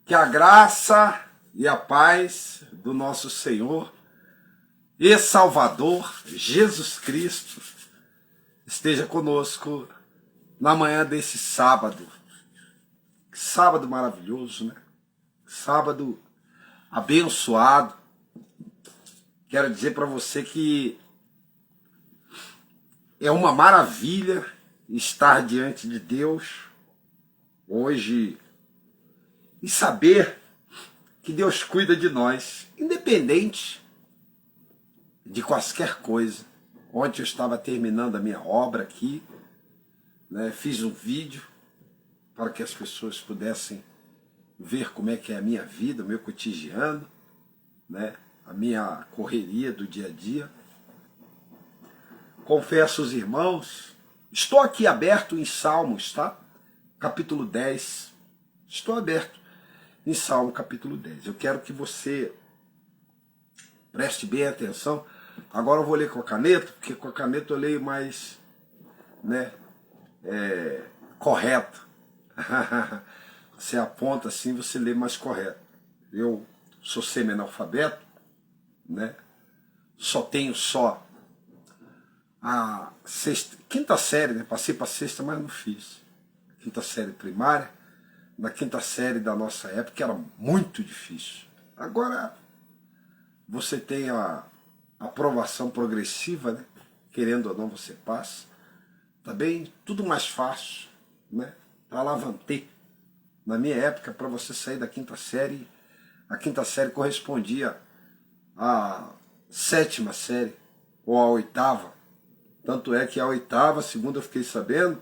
Que a graça e a paz do nosso Senhor e Salvador Jesus Cristo esteja conosco na manhã desse sábado. Sábado maravilhoso, né? Sábado abençoado. Quero dizer para você que é uma maravilha estar diante de Deus hoje e saber que Deus cuida de nós, independente de qualquer coisa. Ontem eu estava terminando a minha obra aqui, né? Fiz um vídeo para que as pessoas pudessem ver como é que é a minha vida, o meu cotidiano, né? A minha correria do dia a dia. Confesso aos irmãos, estou aqui aberto em Salmos, tá? Capítulo 10. Estou aberto em Salmo capítulo 10. Eu quero que você preste bem atenção. Agora eu vou ler com a caneta, porque com a caneta eu leio mais, né, correto. Você aponta assim, você lê mais correto. Eu sou semi-analfabeto, né? Só tenho a quinta série, né? Passei para a sexta, mas não fiz. Quinta série primária. Na quinta série da nossa época era muito difícil. Agora você tem a aprovação progressiva, né? Querendo ou não você passa. Tá bem? Tudo mais fácil, né? Alavantei. Na minha época, para você sair da quinta série, a quinta série correspondia à sétima série ou à oitava. Tanto é que a oitava, segundo eu fiquei sabendo,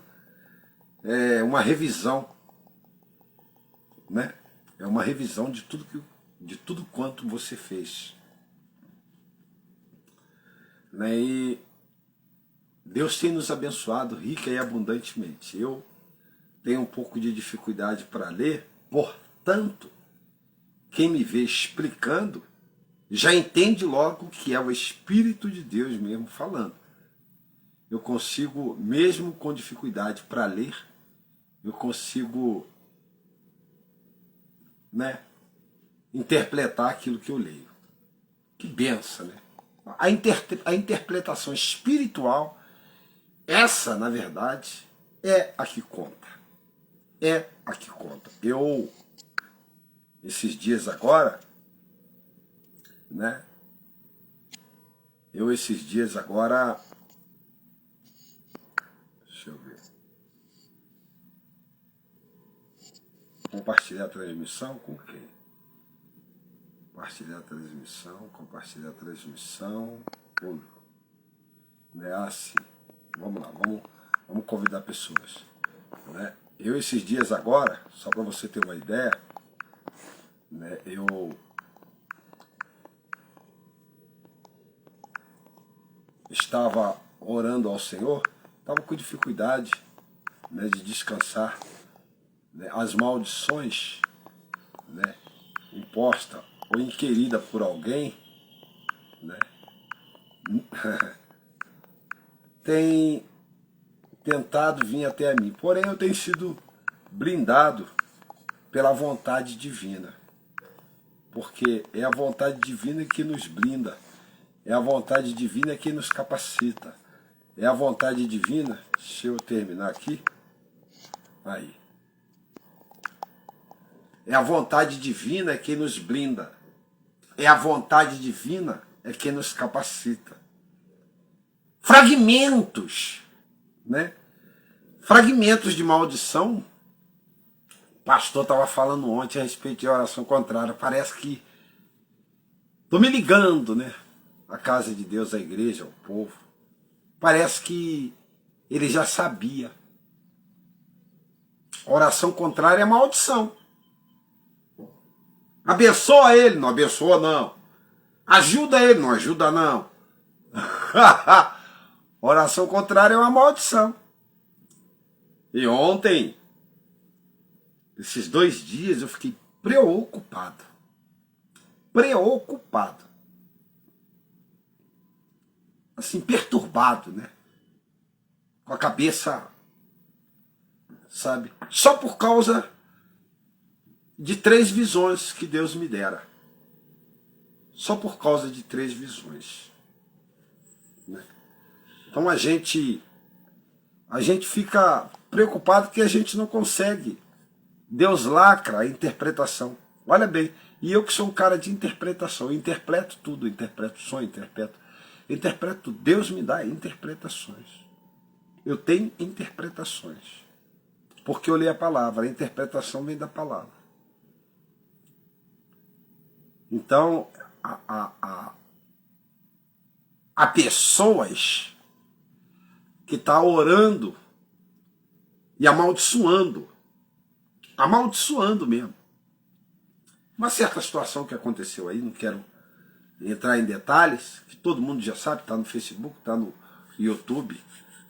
é uma revisão, né? É uma revisão de tudo quanto você fez, né? E Deus tem nos abençoado rica e abundantemente. Eu tenho um pouco de dificuldade para ler, portanto, quem me vê explicando já entende logo que é o Espírito de Deus mesmo falando. Eu consigo, mesmo com dificuldade para ler, eu consigo, né, interpretar aquilo que eu leio. Que benção, né? A interpretação espiritual, essa, na verdade, é a que conta. É a que conta. Esses dias agora, né? Deixa eu ver. Compartilhar a transmissão com quem? Compartilhar a transmissão, público. Né? Assim, vamos lá, vamos convidar pessoas. Né? Eu esses dias agora, só para você ter uma ideia, né, eu estava orando ao Senhor, estava com dificuldade, né, de descansar, né, as maldições, né, imposta ou inquirida por alguém, né, tem tentado vir até a mim. Porém, eu tenho sido blindado pela vontade divina, porque é a vontade divina que nos blinda, é a vontade divina que nos capacita, é a vontade divina. Deixa eu terminar aqui. Aí. É a vontade divina que nos blinda. É a vontade divina que nos capacita. Fragmentos, né? Fragmentos de maldição. O pastor estava falando ontem a respeito de oração contrária. Parece que estou me ligando, né? A casa de Deus, a igreja, o povo. Parece que ele já sabia. Oração contrária é maldição. Abençoa ele, não abençoa não. Ajuda ele, não ajuda não. Oração contrária é uma maldição. E ontem, esses 2 dias, eu fiquei preocupado. Assim, perturbado, né? Com a cabeça, sabe? Só por causa de 3 visões que Deus me dera. Só por causa de 3 visões. Né? Então a gente fica preocupado que a gente não consegue. Deus lacra a interpretação. Olha bem, e eu que sou um cara de interpretação, eu interpreto tudo, interpreto sonho, interpreto, Deus me dá interpretações. Eu tenho interpretações. Porque eu li a palavra, a interpretação vem da palavra. Então, há pessoas que estão orando e amaldiçoando mesmo. Uma certa situação que aconteceu aí, não quero entrar em detalhes, que todo mundo já sabe, está no Facebook, está no YouTube,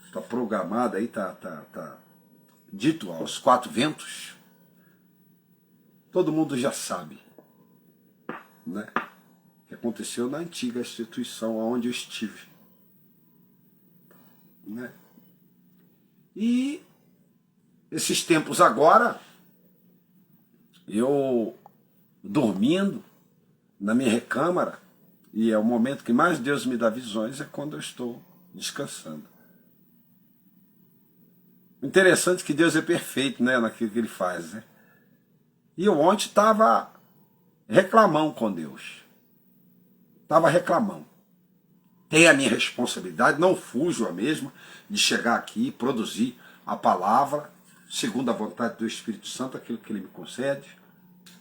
está programado aí, está dito aos 4 ventos. Todo mundo já sabe, né? Que aconteceu na antiga instituição onde eu estive. Né? E esses tempos agora, eu dormindo na minha recâmara, e é o momento que mais Deus me dá visões, é quando eu estou descansando. Interessante que Deus é perfeito, né, naquilo que Ele faz. Né? E eu ontem estava reclamando com Deus. Estava reclamando. Tem a minha responsabilidade, não fujo a mesma, de chegar aqui e produzir a palavra, segundo a vontade do Espírito Santo, aquilo que Ele me concede.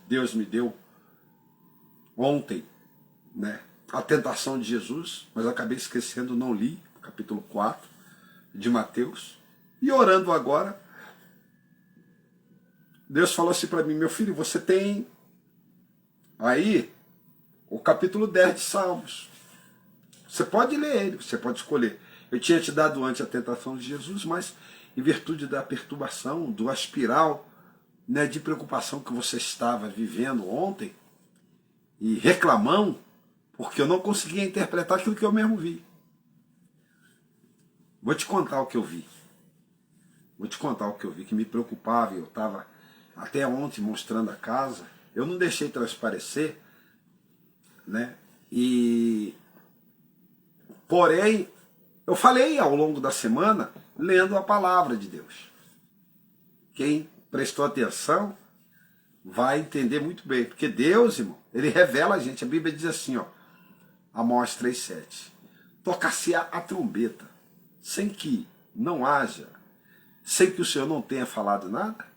Deus me deu ontem, né, a tentação de Jesus, mas eu acabei esquecendo, não li, capítulo 4 de Mateus. E orando agora, Deus falou assim para mim: meu filho, você tem aí o capítulo 10 de Salmos. Você pode ler ele, você pode escolher. Eu tinha te dado antes a tentação de Jesus, mas em virtude da perturbação, do espiral, né, de preocupação que você estava vivendo ontem, e reclamando, porque eu não conseguia interpretar aquilo que eu mesmo vi. Vou te contar o que eu vi. Vou te contar o que eu vi, que me preocupava. Eu estava até ontem mostrando a casa, eu não deixei transparecer, né? Porém, eu falei ao longo da semana, lendo a palavra de Deus. Quem prestou atenção vai entender muito bem, porque Deus, irmão, Ele revela a gente. A Bíblia diz assim, ó, Amós 3,7: tocar-se a trombeta, sem que não haja, sem que o Senhor não tenha falado nada,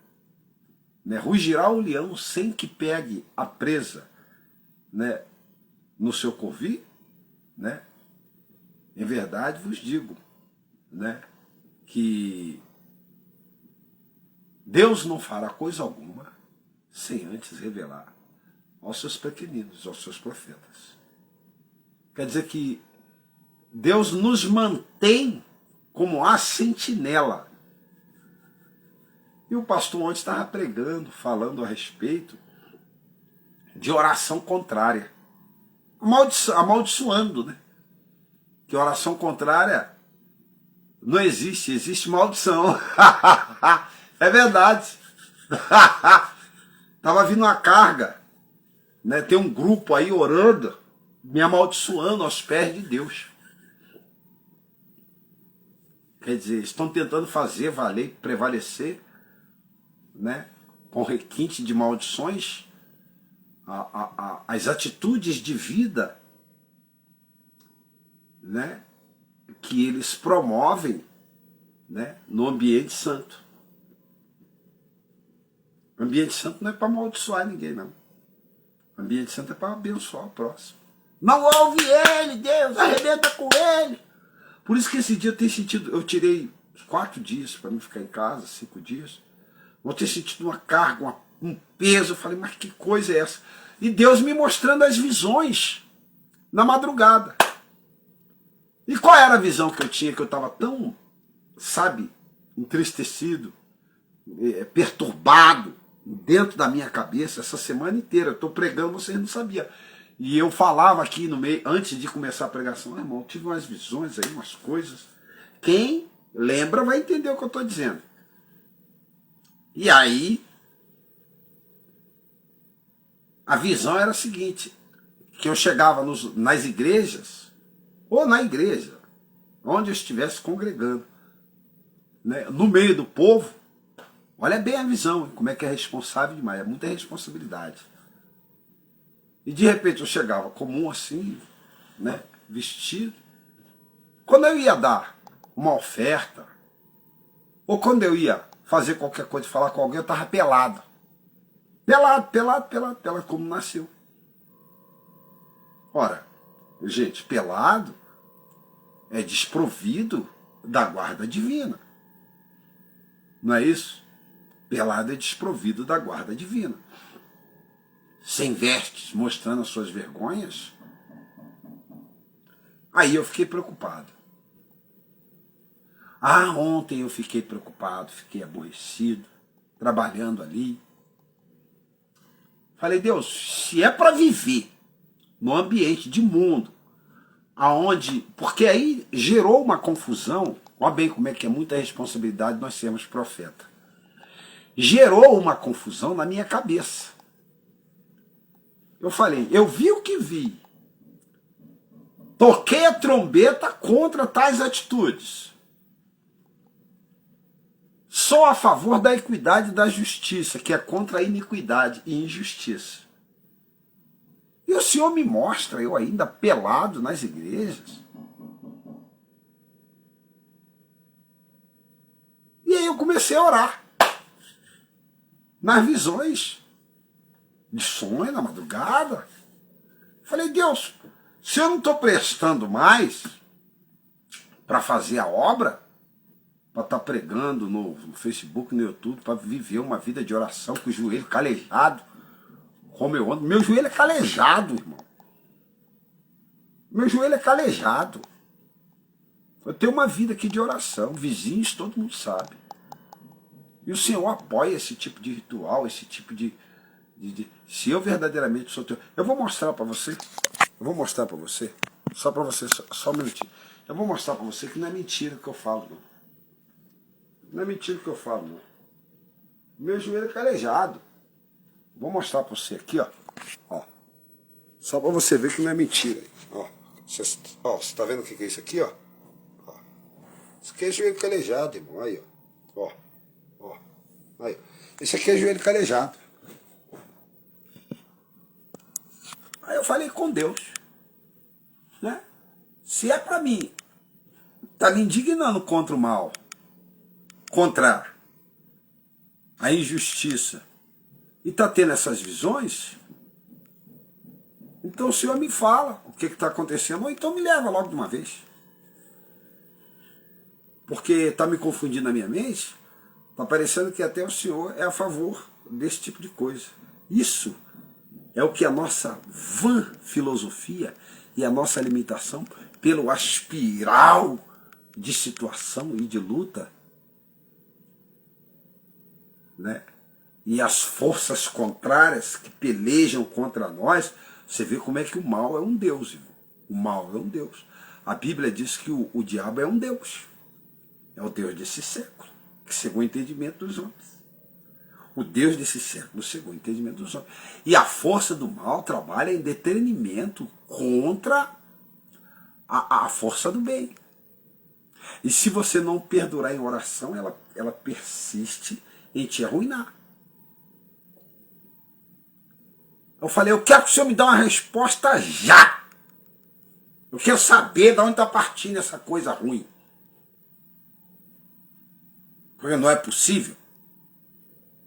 né? Rugirá o leão sem que pegue a presa, né, no seu covil, né? Em verdade vos digo, né, que Deus não fará coisa alguma sem antes revelar aos seus pequeninos, aos seus profetas. Quer dizer que Deus nos mantém como a sentinela. E o pastor ontem estava pregando, falando a respeito de oração contrária. Amaldiçoando, né? Que oração contrária não existe, existe maldição. É verdade. Estava vindo uma carga, né? Tem um grupo aí orando, me amaldiçoando aos pés de Deus. Quer dizer, estão tentando fazer valer, prevalecer, né, com requinte de maldições, as atitudes de vida, né, que eles promovem, né, no ambiente santo. O ambiente santo não é para amaldiçoar ninguém, não. O ambiente santo é para abençoar o próximo. Não ouve ele, Deus, arrebenta com ele. Por isso que esse dia eu tenho sentido, eu tirei 4 dias para mim ficar em casa, 5 dias. Vou ter sentido uma carga, um peso. Eu falei, mas que coisa é essa? E Deus me mostrando as visões na madrugada. E qual era a visão que eu tinha, que eu estava tão, sabe, entristecido, perturbado dentro da minha cabeça essa semana inteira. Eu estou pregando, vocês não sabiam. E eu falava aqui no meio, antes de começar a pregação, irmão, eu tive umas visões aí, umas coisas. Quem lembra vai entender o que eu estou dizendo. E aí, A visão era a seguinte, que eu chegava nas igrejas, ou na igreja, onde eu estivesse congregando, né, no meio do povo. Olha bem a visão, como é que é responsável demais, é muita responsabilidade. E de repente eu chegava comum assim, né, vestido. Quando eu ia dar uma oferta, ou quando eu ia fazer qualquer coisa, falar com alguém, eu estava pelado. Pelado, como nasceu. Ora, gente, pelado é desprovido da guarda divina. Não é isso? Pelado é desprovido da guarda divina. Sem vestes, mostrando as suas vergonhas. Aí eu fiquei preocupado. Ontem eu fiquei preocupado, fiquei aborrecido, trabalhando ali. Falei, Deus, se é para viver no ambiente de mundo, aonde, porque aí gerou uma confusão, olha bem como é que é muita responsabilidade nós sermos profeta. Gerou uma confusão na minha cabeça. Eu falei, eu vi o que vi. Toquei a trombeta contra tais atitudes. Sou a favor da equidade e da justiça, que é contra a iniquidade e injustiça. E o Senhor me mostra, eu ainda pelado nas igrejas. E aí eu comecei a orar. Nas visões de sonho, na madrugada. Falei, Deus, se eu não estou prestando mais para fazer a obra, para estar pregando no Facebook, no YouTube, para viver uma vida de oração com o joelho calejado, como eu ando. Meu joelho é calejado, irmão. Meu joelho é calejado. Eu tenho uma vida aqui de oração, vizinhos, todo mundo sabe. E o Senhor apoia esse tipo de ritual, esse tipo de se eu verdadeiramente sou teu... Eu vou mostrar para você, só para você, só um minutinho. Eu vou mostrar para você que não é mentira o que eu falo, não. Não é mentira o que eu falo, não. Meu joelho é calejado. Vou mostrar para você aqui, ó. Só para você ver que não é mentira. Ó, você tá vendo o que é isso aqui, ó? Isso aqui é joelho calejado, irmão. Aí, ó. Aí. Esse aqui é joelho calejado. Aí eu falei com Deus, né? Se é para mim, tá me indignando contra o mal, contra a injustiça, e tá tendo essas visões, então o Senhor me fala o que está acontecendo, ou então me leva logo de uma vez. Porque está me confundindo na minha mente, está parecendo que até o Senhor é a favor desse tipo de coisa. Isso é o que a nossa vã filosofia e a nossa alimentação, pelo aspiral de situação e de luta, né? E as forças contrárias que pelejam contra nós, você vê como é que o mal é um Deus, irmão. O mal é um Deus. A Bíblia diz que o diabo é um Deus. É o Deus desse século, que segundo o entendimento dos homens. O Deus desse século segundo o entendimento dos homens. E a força do mal trabalha em detrimento contra a força do bem. E se você não perdurar em oração, ela persiste em te arruinar. Eu falei, eu quero que o Senhor me dê uma resposta já. Eu quero saber de onde está partindo essa coisa ruim. Porque não é possível.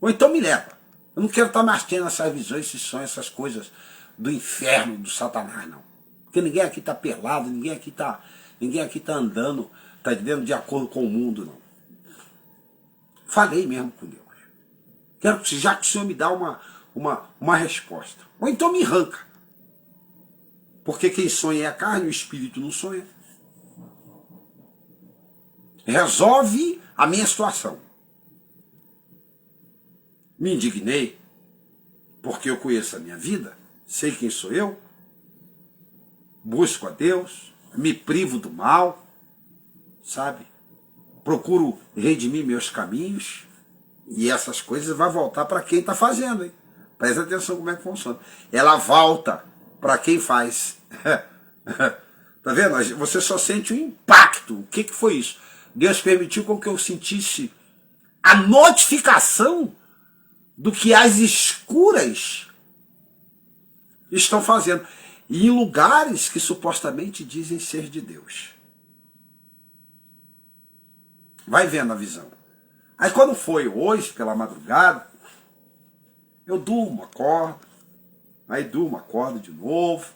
Ou então me leva. Eu não quero estar mais tendo essas visões, esses sonhos, essas coisas do inferno, do Satanás, não. Porque ninguém aqui está pelado, ninguém aqui está andando, está dizendo de acordo com o mundo, não. Falei mesmo com Deus. Quero que já que o Senhor me dá uma resposta. Ou então me arranca. Porque quem sonha é a carne, o espírito não sonha. Resolve a minha situação. Me indignei, porque eu conheço a minha vida, sei quem sou eu, busco a Deus, me privo do mal, sabe? Procuro redimir meus caminhos, e essas coisas vão voltar para quem está fazendo, hein? Presta atenção como é que funciona. Ela volta para quem faz. Tá vendo? Você só sente o impacto. O que foi isso? Deus permitiu com que eu sentisse a notificação do que as escuras estão fazendo. E em lugares que supostamente dizem ser de Deus. Vai vendo a visão. Aí quando foi hoje, pela madrugada, eu durmo, acordo. Aí durmo, acordo de novo.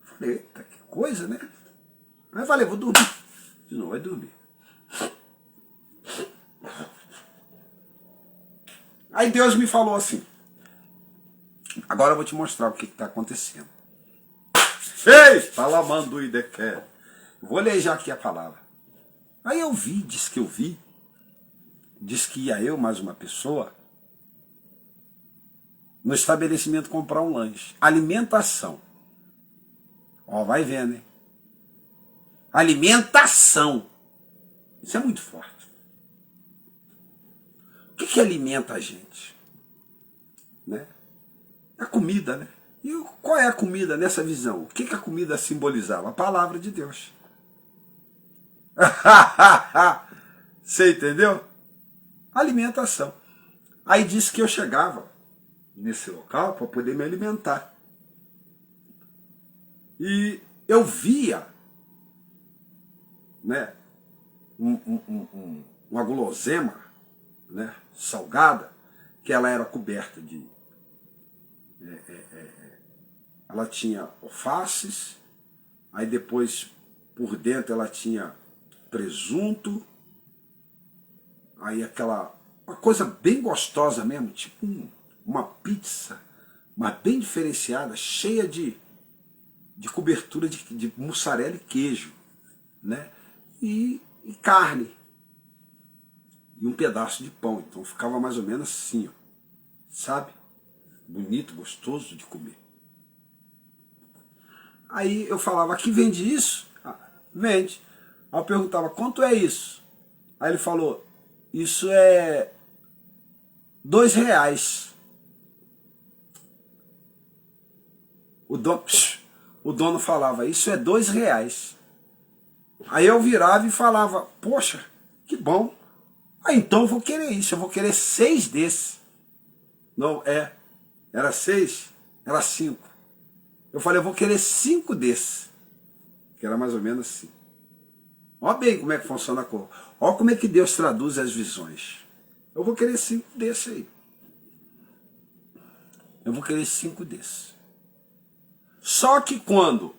Falei, eita, que coisa, né? Aí falei, vou dormir. De novo, vai dormir. Aí Deus me falou assim, agora eu vou te mostrar o que está acontecendo. Ei, palamando e dequer. Vou ler já aqui a palavra. Aí eu vi, diz que ia eu mais uma pessoa no estabelecimento comprar um lanche. Alimentação. Ó, vai vendo, hein? Alimentação. Isso é muito forte. O que alimenta a gente? Né? A comida, né? E qual é a comida nessa visão? O que a comida simbolizava? A palavra de Deus. Você entendeu? Alimentação. Aí disse que eu chegava nesse local para poder me alimentar. E eu via, né, uma gulosema, né, salgada, que ela era coberta de... ela tinha alfaces, aí depois por dentro ela tinha presunto, aí uma coisa bem gostosa mesmo, tipo uma pizza, mas bem diferenciada, cheia de cobertura de mussarela e queijo, né? E carne. E um pedaço de pão. Então ficava mais ou menos assim, ó, sabe? Bonito, gostoso de comer. Aí eu falava, aqui vende isso? Ah, vende. Aí eu perguntava, quanto é isso? Aí ele falou, isso é R$2. O dono falava, isso é R$2. Aí eu virava e falava, poxa, que bom. Ah, então eu vou querer isso, eu vou querer 6 desses. Não, era 6, era 5. Eu falei, eu vou querer 5 desses. Que era mais ou menos assim. Olha bem como é que funciona a cor. Olha como é que Deus traduz as visões. Eu vou querer 5 desses aí. Eu vou querer 5 desses. Só que quando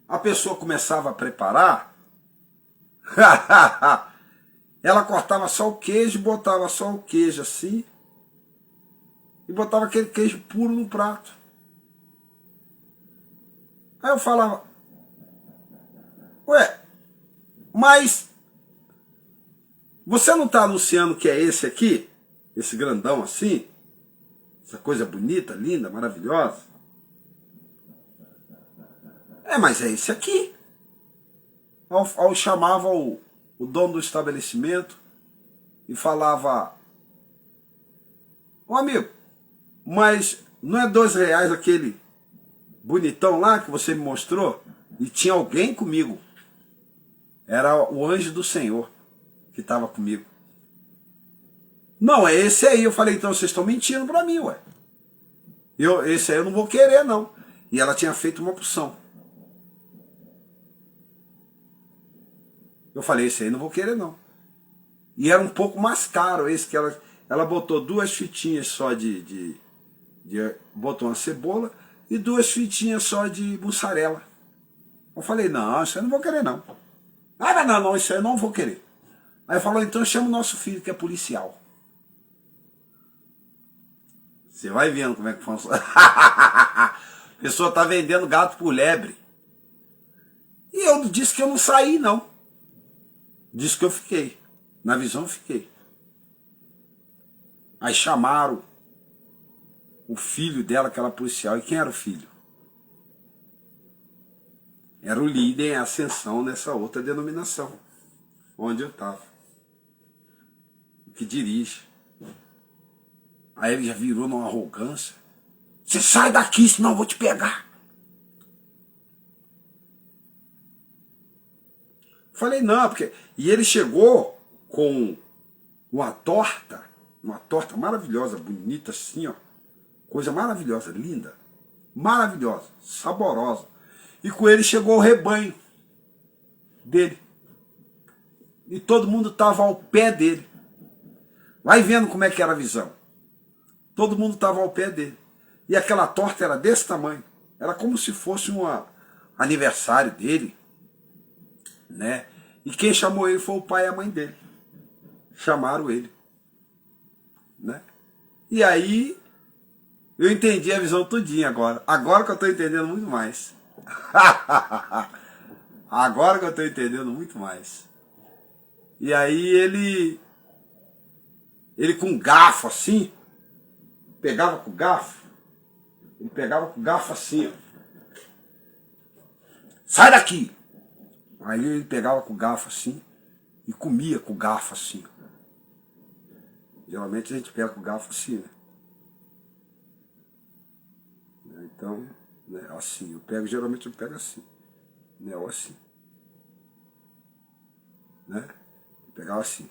a pessoa começava a preparar, ela cortava só o queijo, botava só o queijo assim, e botava aquele queijo puro no prato. Aí eu falava, ué, mas você não está anunciando que é esse aqui? Esse grandão assim? Essa coisa bonita, linda, maravilhosa? Mas é esse aqui. Eu chamava o dono do estabelecimento e falava, ô amigo, mas não é R$2 aquele bonitão lá que você me mostrou? E tinha alguém comigo. Era o anjo do Senhor que estava comigo. Não, é esse aí. Eu falei, então vocês estão mentindo para mim, ué. Esse aí eu não vou querer, não. E ela tinha feito uma porção. Eu falei, esse aí não vou querer, não. E era um pouco mais caro esse que ela botou 2 fitinhas só botou uma cebola e 2 fitinhas só de mussarela. Eu falei, não, isso aí eu não vou querer, não. Ah, não, isso aí eu não vou querer. Aí falou, então chama o nosso filho que é policial. Você vai vendo como é que funciona. A pessoa está vendendo gato por lebre. E eu disse que eu não saí, não. Disse que eu fiquei. Na visão eu fiquei. Aí chamaram o filho dela, que era policial. E quem era o filho? Era o líder em ascensão nessa outra denominação, onde eu estava. O que dirige. Aí ele já virou numa arrogância. Você sai daqui, senão eu vou te pegar. Falei, não, porque... E ele chegou com uma torta maravilhosa, bonita assim, ó. Coisa maravilhosa, linda, maravilhosa, saborosa. E com ele chegou o rebanho dele. E todo mundo estava ao pé dele. Vai vendo como é que era a visão. Todo mundo estava ao pé dele. E aquela torta era desse tamanho. Era como se fosse um aniversário dele, né? E quem chamou ele foi o pai e a mãe dele. Chamaram ele, né? E aí eu entendi a visão todinha agora. Agora que eu estou entendendo muito mais. Agora que eu estou entendendo muito mais. E aí ele com garfo assim, pegava com garfo, ele pegava com garfo assim, ó. Sai daqui! Aí ele pegava com garfo assim e comia com garfo assim. Geralmente a gente pega com garfo assim, né? Então, né, assim, geralmente eu pego assim, né, ou assim, né? Eu pegava assim.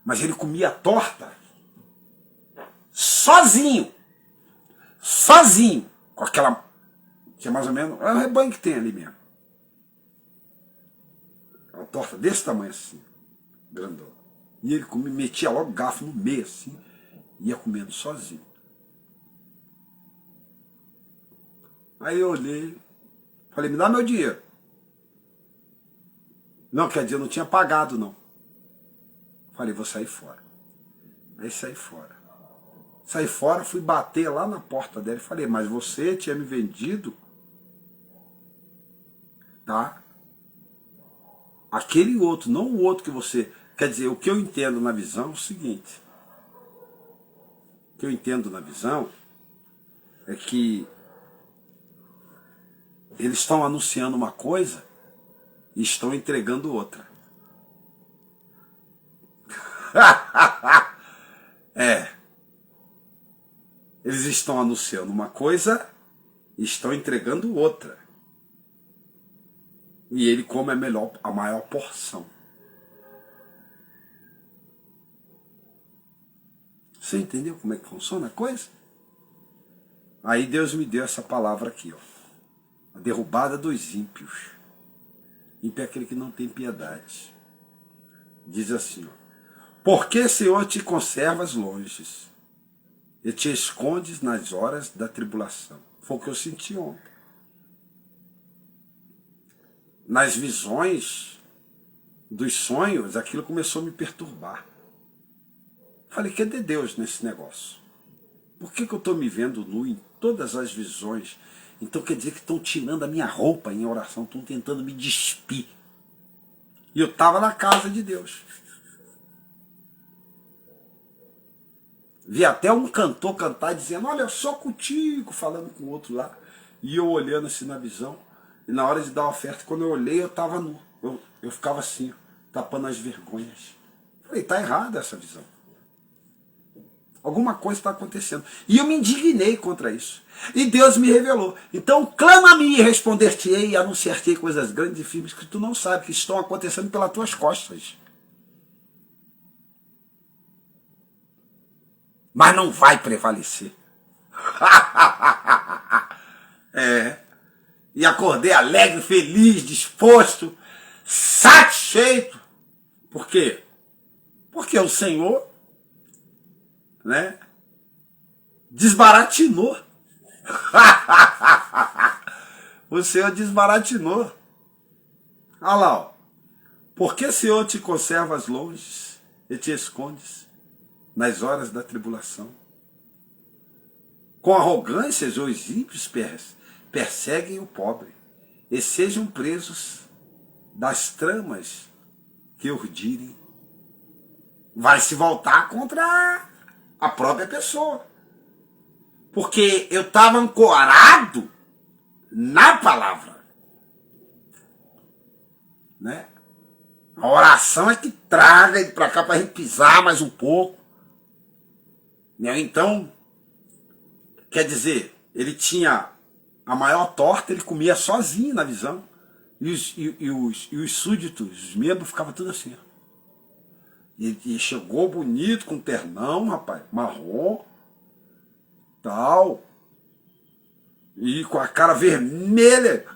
Mas ele comia a torta sozinho, com aquela, que é mais ou menos, é o rebanho que tem ali mesmo. Uma torta desse tamanho assim, grandona. E ele comia, metia logo o garfo no meio assim, ia comendo sozinho. Aí eu olhei, falei, me dá meu dinheiro. Não, quer dizer, eu não tinha pagado não. Falei, vou sair fora. Aí saí fora. Saí fora, fui bater lá na porta dela e falei, mas você tinha me vendido, tá? Aquele outro, não o outro que você... Quer dizer, o que eu entendo na visão é o seguinte. O que eu entendo na visão é que eles estão anunciando uma coisa e estão entregando outra. É. Eles estão anunciando uma coisa e estão entregando outra. E ele come a maior porção. Você entendeu como é que funciona a coisa? Aí Deus me deu essa palavra aqui, ó. A derrubada dos ímpios. Ímpio é aquele que não tem piedade. Diz assim, ó. Porque, Senhor, te conservas longe e te escondes nas horas da tribulação. Foi o que eu senti ontem. Nas visões dos sonhos, aquilo começou a me perturbar. Falei, cadê Deus nesse negócio? Por que eu estou me vendo nu em todas as visões? Então quer dizer que estão tirando a minha roupa em oração, estão tentando me despir. E eu estava na casa de Deus. Vi até um cantor cantar dizendo, olha, eu sou contigo, falando com o outro lá. E eu olhando assim na visão. E na hora de dar a oferta, quando eu olhei, eu estava nu. Eu ficava assim, tapando as vergonhas. Falei, tá errada essa visão. Alguma coisa está acontecendo. E eu me indignei contra isso. E Deus me revelou. Então clama a mim e responder-te-ei e anunciar-te-ei coisas grandes e firmes que tu não sabes, que estão acontecendo pelas tuas costas. Mas não vai prevalecer. É. E acordei alegre, feliz, disposto, satisfeito. Por quê? Porque o Senhor, né, desbaratinou. O Senhor desbaratinou. Olha lá, ó. Porque, Senhor, te conservas longe e te escondes nas horas da tribulação. Com arrogância, os ímpios perseguem o pobre e sejam presos das tramas que urdirem. Vai se voltar contra a própria pessoa. Porque eu estava ancorado na palavra. Né? A oração é que traga ele para cá para a gente pisar mais um pouco. Né? Então, quer dizer, ele tinha a maior torta, ele comia sozinho na visão. E os súditos, os membros, ficavam tudo assim. E chegou bonito, com ternão, rapaz, marrom, tal, e com a cara vermelha.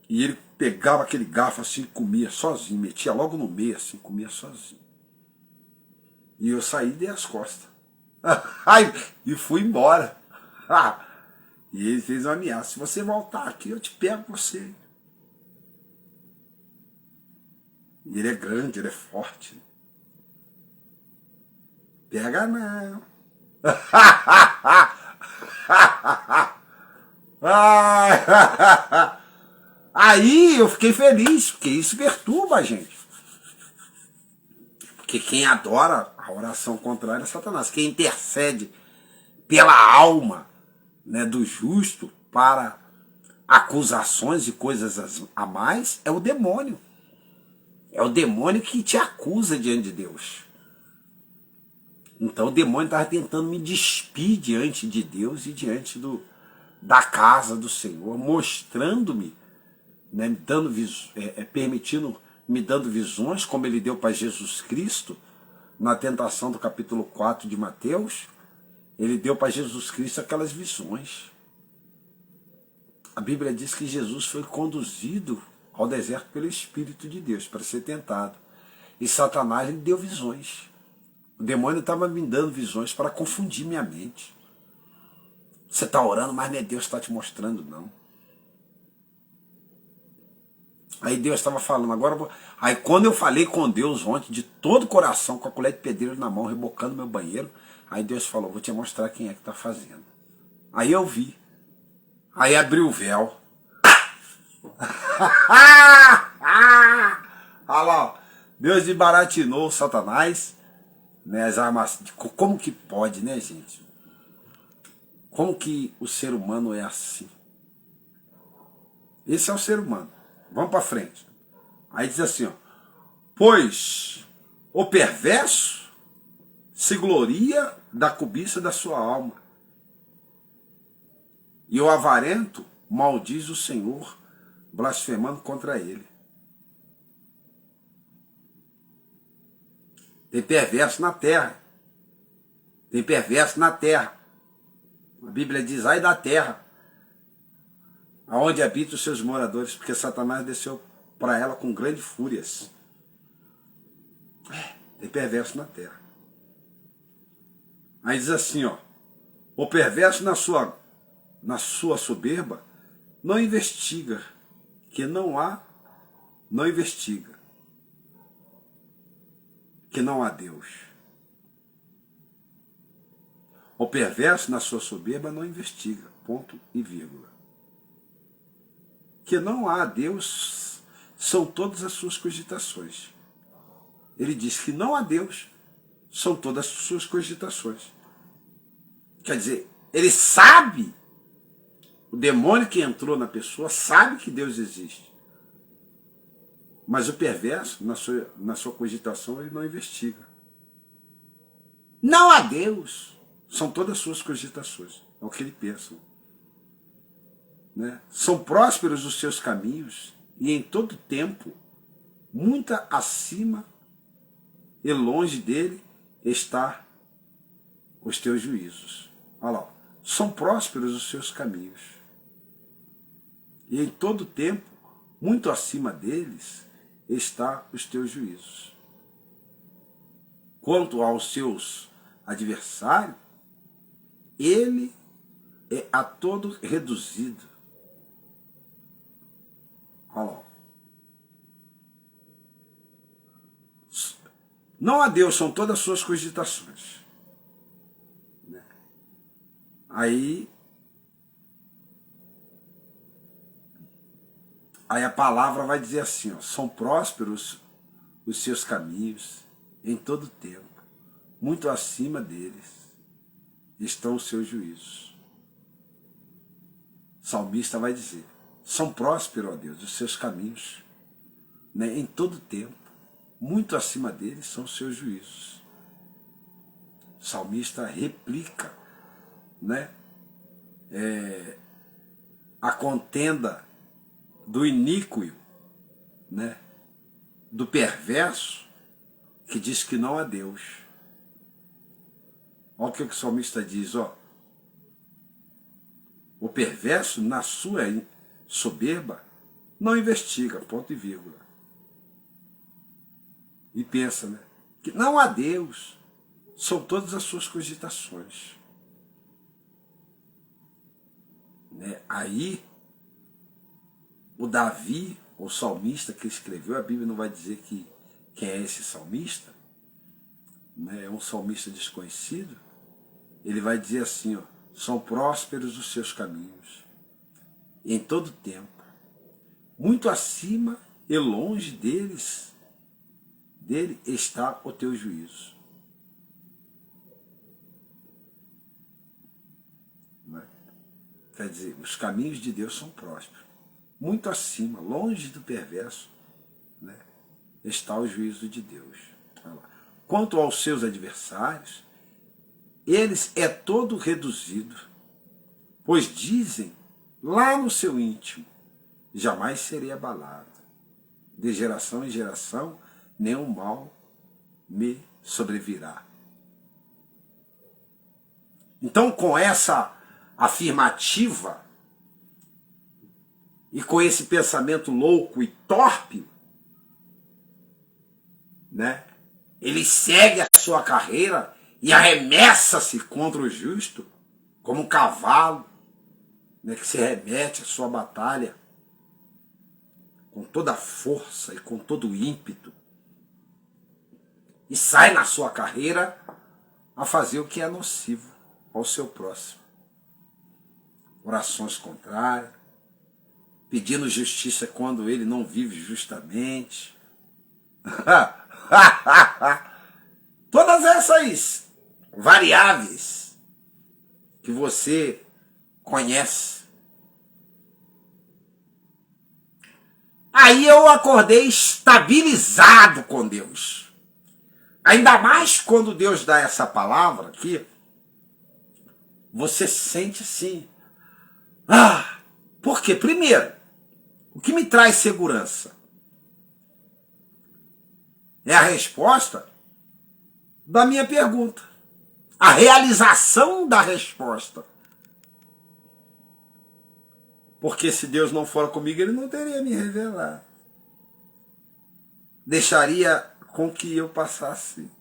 E ele pegava aquele garfo assim e comia sozinho, metia logo no meio assim, comia sozinho. E eu saí e dei as costas. E fui embora. E ele fez uma ameaça: se você voltar aqui, eu te pego você. E ele é grande, ele é forte. Pega não. Aí eu fiquei feliz, porque isso perturba a gente. Porque quem adora a oração contrária é Satanás. Quem intercede pela alma, né, do justo para acusações e coisas a mais é o demônio. É o demônio que te acusa diante de Deus. Então o demônio estava tentando me despir diante de Deus e diante da casa do Senhor, mostrando-me, né, me dando visões, como ele deu para Jesus Cristo, na tentação do capítulo 4 de Mateus. Ele deu para Jesus Cristo aquelas visões. A Bíblia diz que Jesus foi conduzido ao deserto pelo Espírito de Deus para ser tentado. E Satanás lhe deu visões. O demônio estava me dando visões para confundir minha mente. Você está orando, mas não é Deus que está te mostrando, não. Aí Deus estava falando, agora. Aí quando eu falei com Deus ontem, de todo o coração, com a colher de pedreiro na mão, rebocando meu banheiro, aí Deus falou: vou te mostrar quem é que está fazendo. Aí eu vi. Aí abriu o véu. Olha lá, ó. Deus desbaratinou Satanás, né, as armas. Como que pode, né, gente? Como que o ser humano é assim? Esse é o ser humano. Vamos para frente. Aí diz assim, ó: pois o perverso se gloria da cobiça da sua alma, e o avarento maldiz o Senhor, blasfemando contra ele. Tem perverso na terra. Tem perverso na terra. A Bíblia diz: ai da terra, aonde habitam os seus moradores, porque Satanás desceu para ela com grandes fúrias. Tem perverso na terra. Aí diz assim, ó: o perverso na sua soberba não investiga, que não investiga, que não há Deus. O perverso na sua soberba não investiga, ponto e vírgula. Que não há Deus são todas as suas cogitações. Ele diz que não há Deus são todas as suas cogitações. Quer dizer, ele sabe, o demônio que entrou na pessoa sabe que Deus existe. Mas o perverso, na sua cogitação, ele não investiga. Não há Deus. São todas as suas cogitações. É o que ele pensa. Né? São prósperos os seus caminhos, e em todo tempo, muito acima e longe dele está os teus juízos. Olha lá. São prósperos os seus caminhos, e em todo tempo, muito acima deles, está os teus juízos. Quanto aos seus adversários, ele é a todo reduzido. Olha lá. Não há Deus, são todas as suas cogitações. Aí a palavra vai dizer assim, ó: são prósperos os seus caminhos em todo tempo, muito acima deles estão os seus juízos. O salmista vai dizer: são prósperos, ó Deus, os seus caminhos, né, em todo tempo, muito acima deles são os seus juízos. O salmista replica, né, a contenda do iníquo, né, do perverso, que diz que não há Deus. Olha o que o salmista diz, ó. O perverso, na sua soberba, não investiga, ponto e vírgula. E pensa, né, que não há Deus, são todas as suas cogitações. Né? Aí, o Davi, o salmista que escreveu, a Bíblia não vai dizer quem é esse salmista, né? É um salmista desconhecido, ele vai dizer assim, ó, são prósperos os seus caminhos, em todo tempo, muito acima e longe dele está o teu juízo. Né? Quer dizer, os caminhos de Deus são prósperos, muito acima, longe do perverso, né, está o juízo de Deus. Quanto aos seus adversários, eles é todo reduzido, pois dizem lá no seu íntimo, jamais serei abalado. De geração em geração, nenhum mal me sobrevirá. Então, com essa afirmativa e com esse pensamento louco e torpe, né, ele segue a sua carreira e arremessa-se contra o justo, como um cavalo, né, que se remete à sua batalha com toda a força e com todo o ímpeto, e sai na sua carreira a fazer o que é nocivo ao seu próximo. Orações contrárias, pedindo justiça quando ele não vive justamente. Todas essas variáveis que você conhece. Aí eu acordei estabilizado com Deus. Ainda mais quando Deus dá essa palavra aqui, você sente assim. Por quê? Primeiro, o que me traz segurança é a resposta da minha pergunta. A realização da resposta. Porque se Deus não for comigo, ele não teria me revelado. Deixaria com que eu passasse.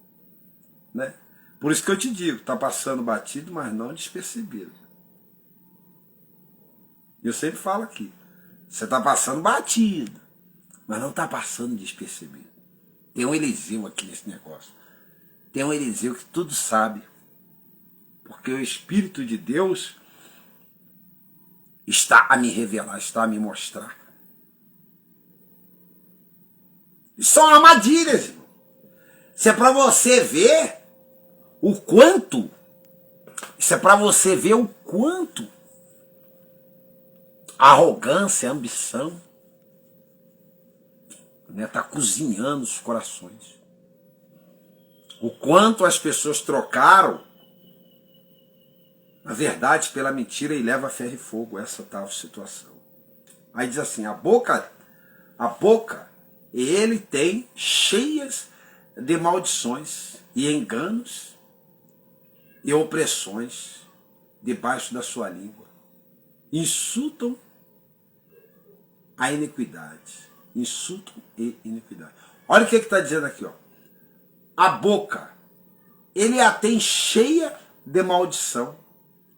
Né? Por isso que eu te digo, está passando batido, mas não despercebido. Eu sempre falo aqui, você está passando batido, mas não está passando despercebido. Tem um Eliseu aqui nesse negócio. Tem um Eliseu que tudo sabe. Porque o Espírito de Deus está a me revelar, está a me mostrar. Isso são armadilhas, irmão. Isso é para você ver o quanto. Isso é para você ver o quanto a arrogância, a ambição, né, tá cozinhando os corações. O quanto as pessoas trocaram a verdade pela mentira e leva a ferro e fogo, essa tal situação. Aí diz assim, a boca, ele tem cheias de maldições e enganos e opressões debaixo da sua língua. Insultam a iniquidade. Insultam e iniquidade. Olha o que está dizendo aqui, ó. A boca, ele a tem cheia de maldição,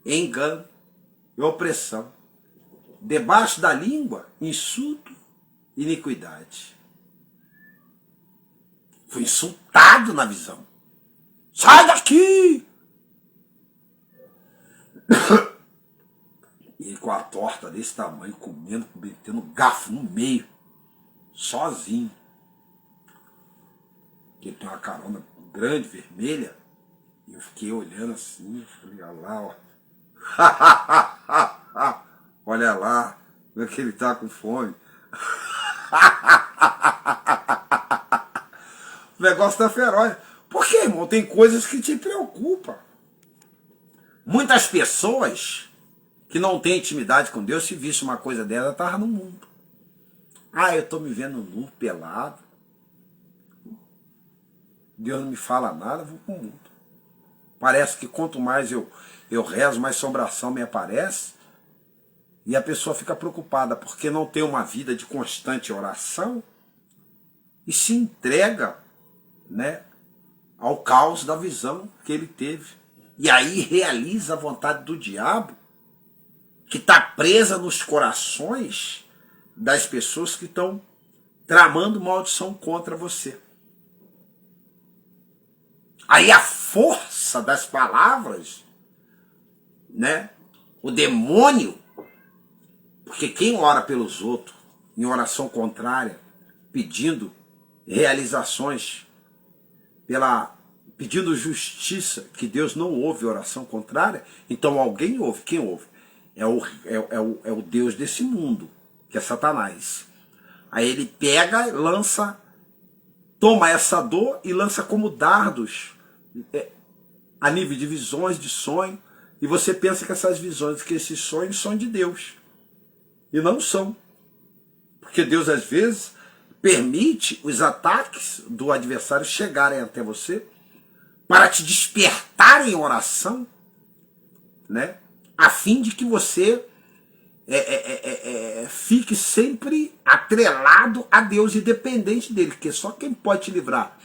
engano e opressão. Debaixo da língua, insulto e iniquidade. Fui insultado na visão. Sai daqui! E com a torta desse tamanho, comendo, metendo garfo no meio, sozinho. Porque tem uma carona grande, vermelha, e eu fiquei olhando assim, falei, olha lá, ó. Olha lá, como é que ele tá com fome. O negócio tá feroz. Por Porque, irmão, tem coisas que te preocupam. Muitas pessoas que não têm intimidade com Deus, se visse uma coisa dela, estavam no mundo. Ah, eu estou me vendo nu, pelado. Deus não me fala nada, eu vou para o mundo. Parece que quanto mais eu rezo, mais assombração me aparece. E a pessoa fica preocupada porque não tem uma vida de constante oração e se entrega, né, ao caos da visão que ele teve. E aí realiza a vontade do diabo, que está presa nos corações das pessoas que estão tramando maldição contra você. Aí a força das palavras, né, o demônio, porque quem ora pelos outros em oração contrária, pedindo realizações, pedindo justiça, que Deus não ouve oração contrária, então alguém ouve. Quem ouve? É o Deus desse mundo, que é Satanás. Aí ele pega, lança, toma essa dor e lança como dardos a nível de visões, de sonho, e você pensa que essas visões, que esses sonhos são de Deus. E não são. Porque Deus, às vezes, permite os ataques do adversário chegarem até você para te despertar em oração, né? A fim de que você fique sempre atrelado a Deus e dependente dele, porque só quem pode te livrar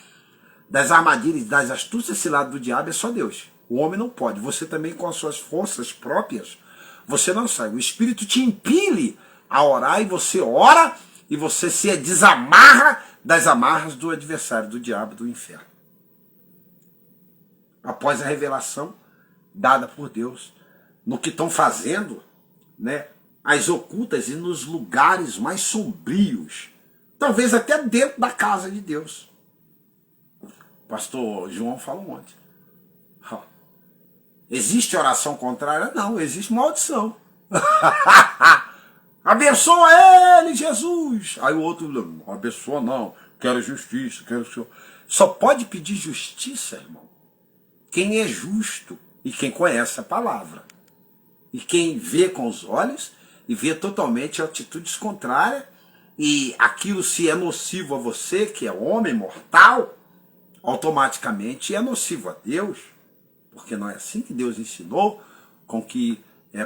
das armadilhas, das astúcias ciladas do diabo é só Deus. O homem não pode. Você também, com as suas forças próprias, você não sai. O Espírito te impele a orar e você ora e você se desamarra das amarras do adversário, do diabo, do inferno. Após a revelação dada por Deus, no que estão fazendo, né, as ocultas e nos lugares mais sombrios, talvez até dentro da casa de Deus. O pastor João falou ontem. Existe oração contrária? Não, existe maldição. Abençoa ele, Jesus. Aí o outro, não, abençoa não, quero justiça, quero o Senhor. Só pode pedir justiça, irmão, quem é justo e quem conhece a palavra. E quem vê com os olhos e vê totalmente atitudes contrárias, e aquilo, se é nocivo a você, que é homem mortal, automaticamente é nocivo a Deus. Porque não é assim que Deus ensinou com que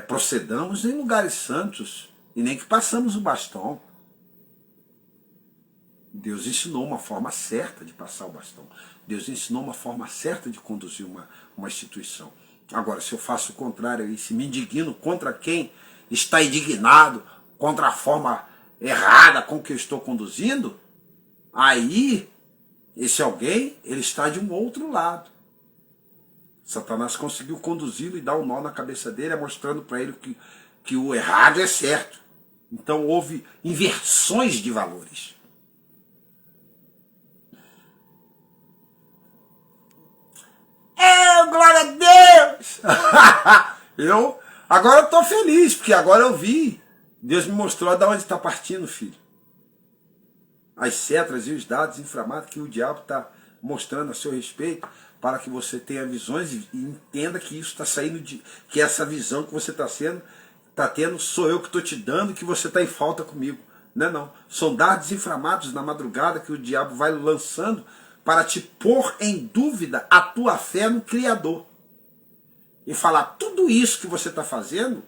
procedamos em lugares santos e nem que passamos o bastão. Deus ensinou uma forma certa de passar o bastão. Deus ensinou uma forma certa de conduzir uma instituição. Agora, se eu faço o contrário e se me indigno contra quem está indignado, contra a forma errada com que eu estou conduzindo, aí esse alguém, ele está de um outro lado. Satanás conseguiu conduzi-lo e dar um nó na cabeça dele, mostrando para ele que o errado é certo. Então houve inversões de valores. Glória a Deus! Agora eu estou feliz, porque agora eu vi. Deus me mostrou de onde está partindo, filho. As setas e os dados inflamados que o diabo está mostrando a seu respeito, para que você tenha visões e entenda que isso está saindo que essa visão que você está tendo, sou eu que estou te dando, que você está em falta comigo. Não é não. São dardos inflamados na madrugada que o diabo vai lançando para te pôr em dúvida a tua fé no Criador. E falar, tudo isso que você está fazendo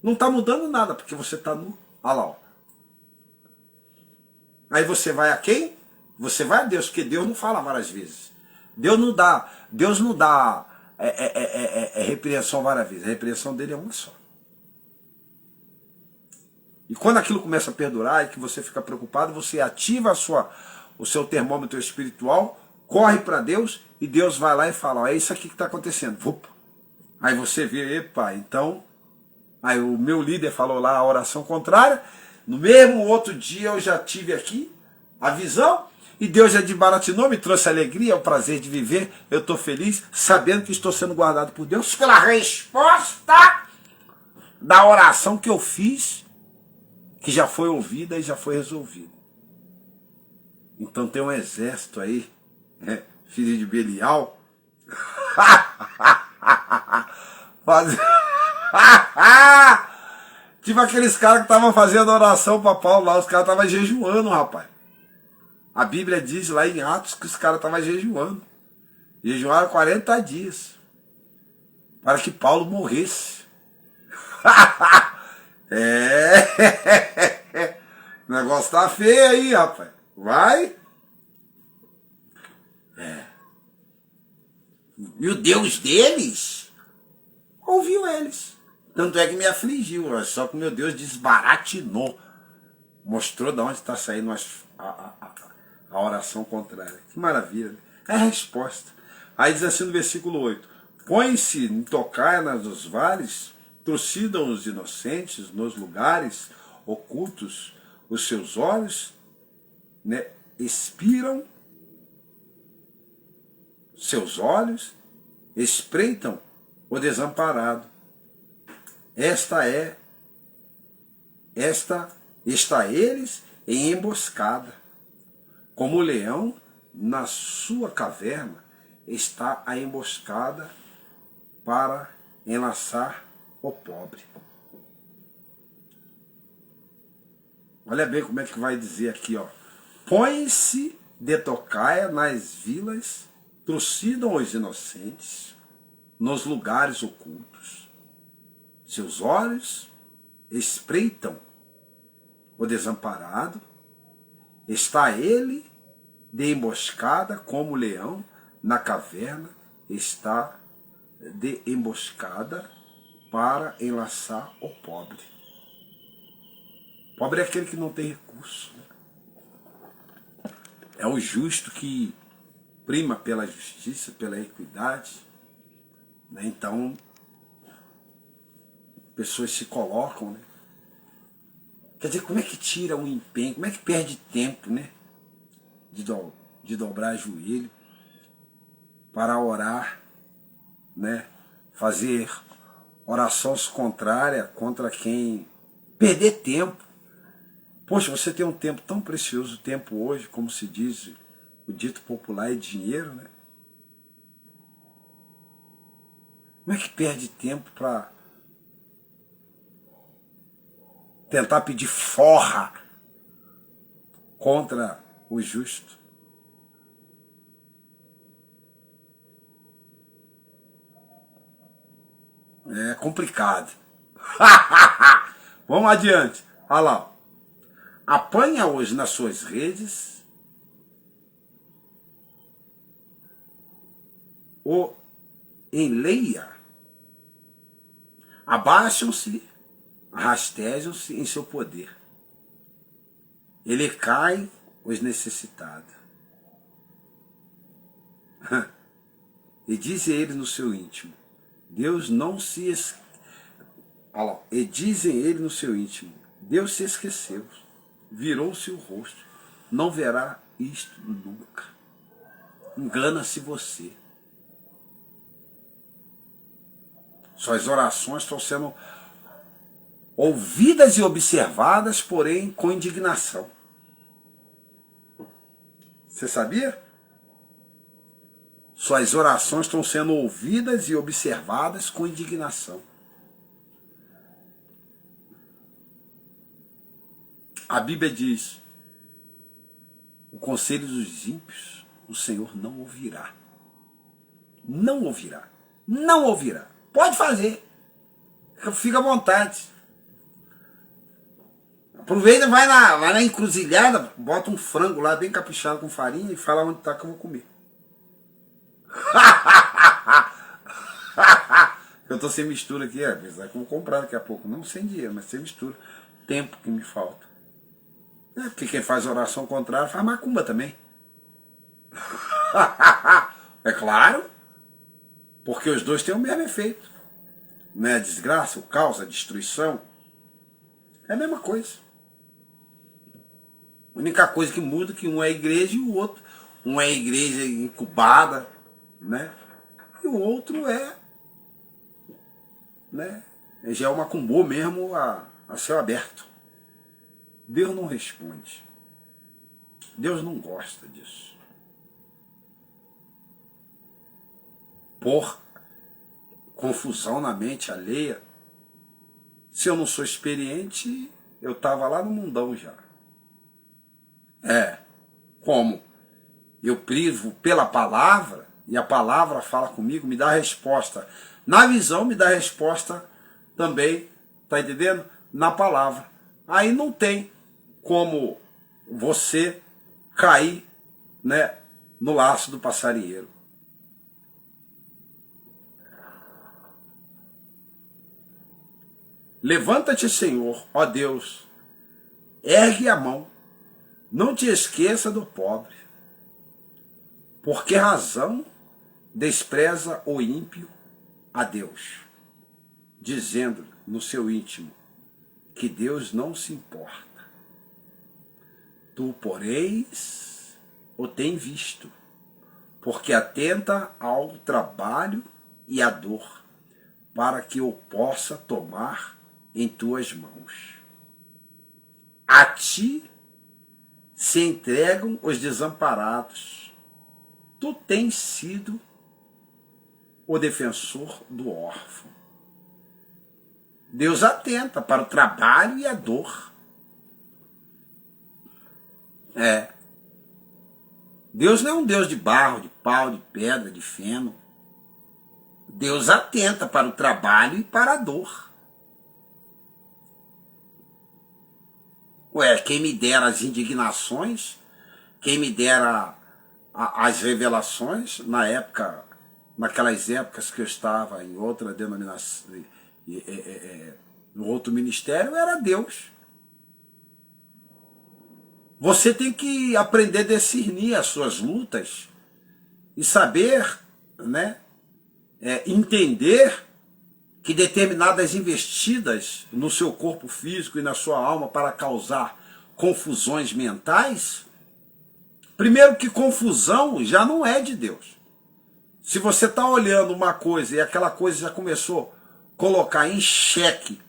não está mudando nada, porque você está nu. Olha lá, ó. Aí você vai a quem? Você vai a Deus, porque Deus não fala várias vezes. Deus não dá repreensão várias vezes. A repreensão dele é uma só. E quando aquilo começa a perdurar e que você fica preocupado, você ativa o seu termômetro espiritual, corre para Deus e Deus vai lá e fala, ó, é isso aqui que está acontecendo. Aí você vê, epa, então... Aí o meu líder falou lá a oração contrária, no mesmo outro dia eu já tive aqui a visão, e Deus já desbaratinou, me trouxe alegria, o prazer de viver, eu estou feliz, sabendo que estou sendo guardado por Deus, pela resposta da oração que eu fiz, que já foi ouvida e já foi resolvida. Então tem um exército aí filho de Belial, fazia... tipo aqueles caras que estavam fazendo oração para Paulo lá, os caras estavam jejuando, rapaz. A Bíblia diz lá em Atos que os caras estavam jejuando. Jejuaram 40 dias. Para que Paulo morresse. O negócio tá feio aí, rapaz. Vai. E o Deus deles ouviu eles. Tanto é que me afligiu. Só que o meu Deus desbaratinou. Mostrou de onde está saindo a oração contrária. Que maravilha. É a resposta. Aí diz assim no versículo 8. Põe-se em tocaia nos vales, trucidam os inocentes nos lugares ocultos, os seus olhos, né, expiram, seus olhos espreitam o desamparado. Está eles em emboscada, como o leão na sua caverna está a emboscada para enlaçar o pobre. Olha bem como é que vai dizer aqui, ó. Põe-se de tocaia nas vilas, trucidam os inocentes nos lugares ocultos. Seus olhos espreitam o desamparado, está ele de emboscada como o leão na caverna, está de emboscada para enlaçar o pobre. Pobre é aquele que não tem recurso. É o justo que prima pela justiça, pela equidade. Né? Então, pessoas se colocam, né? Quer dizer, como é que tira um empenho, como é que perde tempo, né? De dobrar joelho para orar, né? Fazer orações contrárias contra quem perder tempo. Poxa, você tem um tempo tão precioso, o tempo hoje, como se diz, o dito popular é dinheiro, né? Como é que perde tempo para tentar pedir forra contra o justo? É complicado. Vamos adiante. Olha lá. Apanha-os nas suas redes, o enleia, abaixam-se, rastejam-se em seu poder. Ele cai os necessitados. E dizem eles no seu íntimo, Deus não se esqueceu. E dizem ele no seu íntimo, Deus se esqueceu, virou-se o rosto, não verá isto nunca. Engana-se você. Suas orações estão sendo ouvidas e observadas, porém com indignação. Você sabia? Suas orações estão sendo ouvidas e observadas com indignação. A Bíblia diz, o conselho dos ímpios, o Senhor não ouvirá. Não ouvirá. Não ouvirá. Pode fazer. Fica à vontade. Aproveita, vai na encruzilhada, bota um frango lá bem caprichado com farinha e fala onde está que eu vou comer. Eu tô sem mistura aqui, apesar que eu vou comprar daqui a pouco. Não sem dinheiro, mas sem mistura. Tempo que me falta. Porque quem faz oração contrária faz macumba também. É claro. Porque os dois têm o mesmo efeito. Não é a desgraça, o caos, a destruição. É a mesma coisa. A única coisa que muda é que um é igreja e o outro. Um é igreja incubada, né? E o outro é, né? Já é uma macumbô mesmo a céu aberto. Deus não responde. Deus não gosta disso. por confusão na mente alheia. Se eu não sou experiente, eu estava lá no mundão já. Como eu privo pela palavra, e a palavra fala comigo, me dá a resposta. Na visão me dá a resposta também, tá entendendo? Na palavra. Aí não tem como você cair, né, no laço do passarinheiro. Levanta-te, Senhor, ó Deus, ergue a mão, não te esqueça do pobre. Por que razão despreza o ímpio a Deus, dizendo no seu íntimo que Deus não se importa? Tu, porém, o tem visto, porque atenta ao trabalho e à dor, para que o possa tomar em tuas mãos. A ti se entregam os desamparados. Tu tens sido o defensor do órfão. Deus atenta para o trabalho e a dor. Deus não é um Deus de barro, de pau, de pedra, de feno. Deus atenta para o trabalho e para a dor. Quem me dera as indignações, quem me dera as revelações, naquelas épocas que eu estava em outra denominação, no outro ministério, era Deus. Você tem que aprender a discernir as suas lutas e saber, né, entender que determinadas investidas no seu corpo físico e na sua alma para causar confusões mentais, primeiro que confusão já não é de Deus. Se você está olhando uma coisa e aquela coisa já começou a colocar em xeque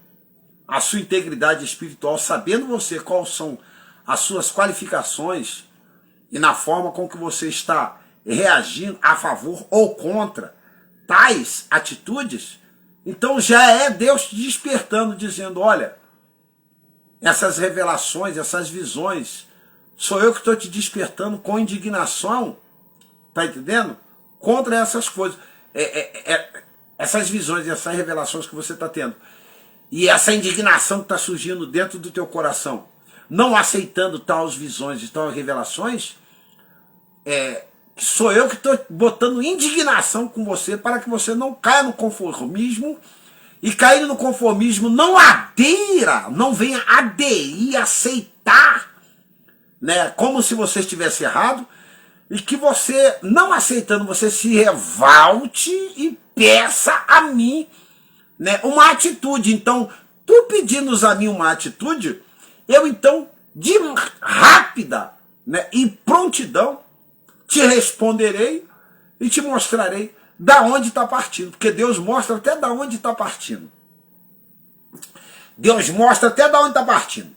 a sua integridade espiritual, sabendo você quais são as suas qualificações e na forma com que você está reagindo a favor ou contra tais atitudes, então já é Deus te despertando, dizendo, olha, essas revelações, essas visões, sou eu que estou te despertando com indignação, tá entendendo? Contra essas coisas, essas visões e essas revelações que você está tendo. E essa indignação que está surgindo dentro do teu coração, não aceitando tais visões e tais revelações, sou eu que estou botando indignação com você para que você não caia no conformismo, e caindo no conformismo não venha aderir, aceitar, né, como se você estivesse errado, e que você, não aceitando, você se revolte e peça a mim, né, uma atitude. Então, tu pedindo a mim uma atitude, eu então, de rápida, né, e prontidão, te responderei e te mostrarei da onde está partindo. Porque Deus mostra até da onde está partindo. Deus mostra até da onde está partindo.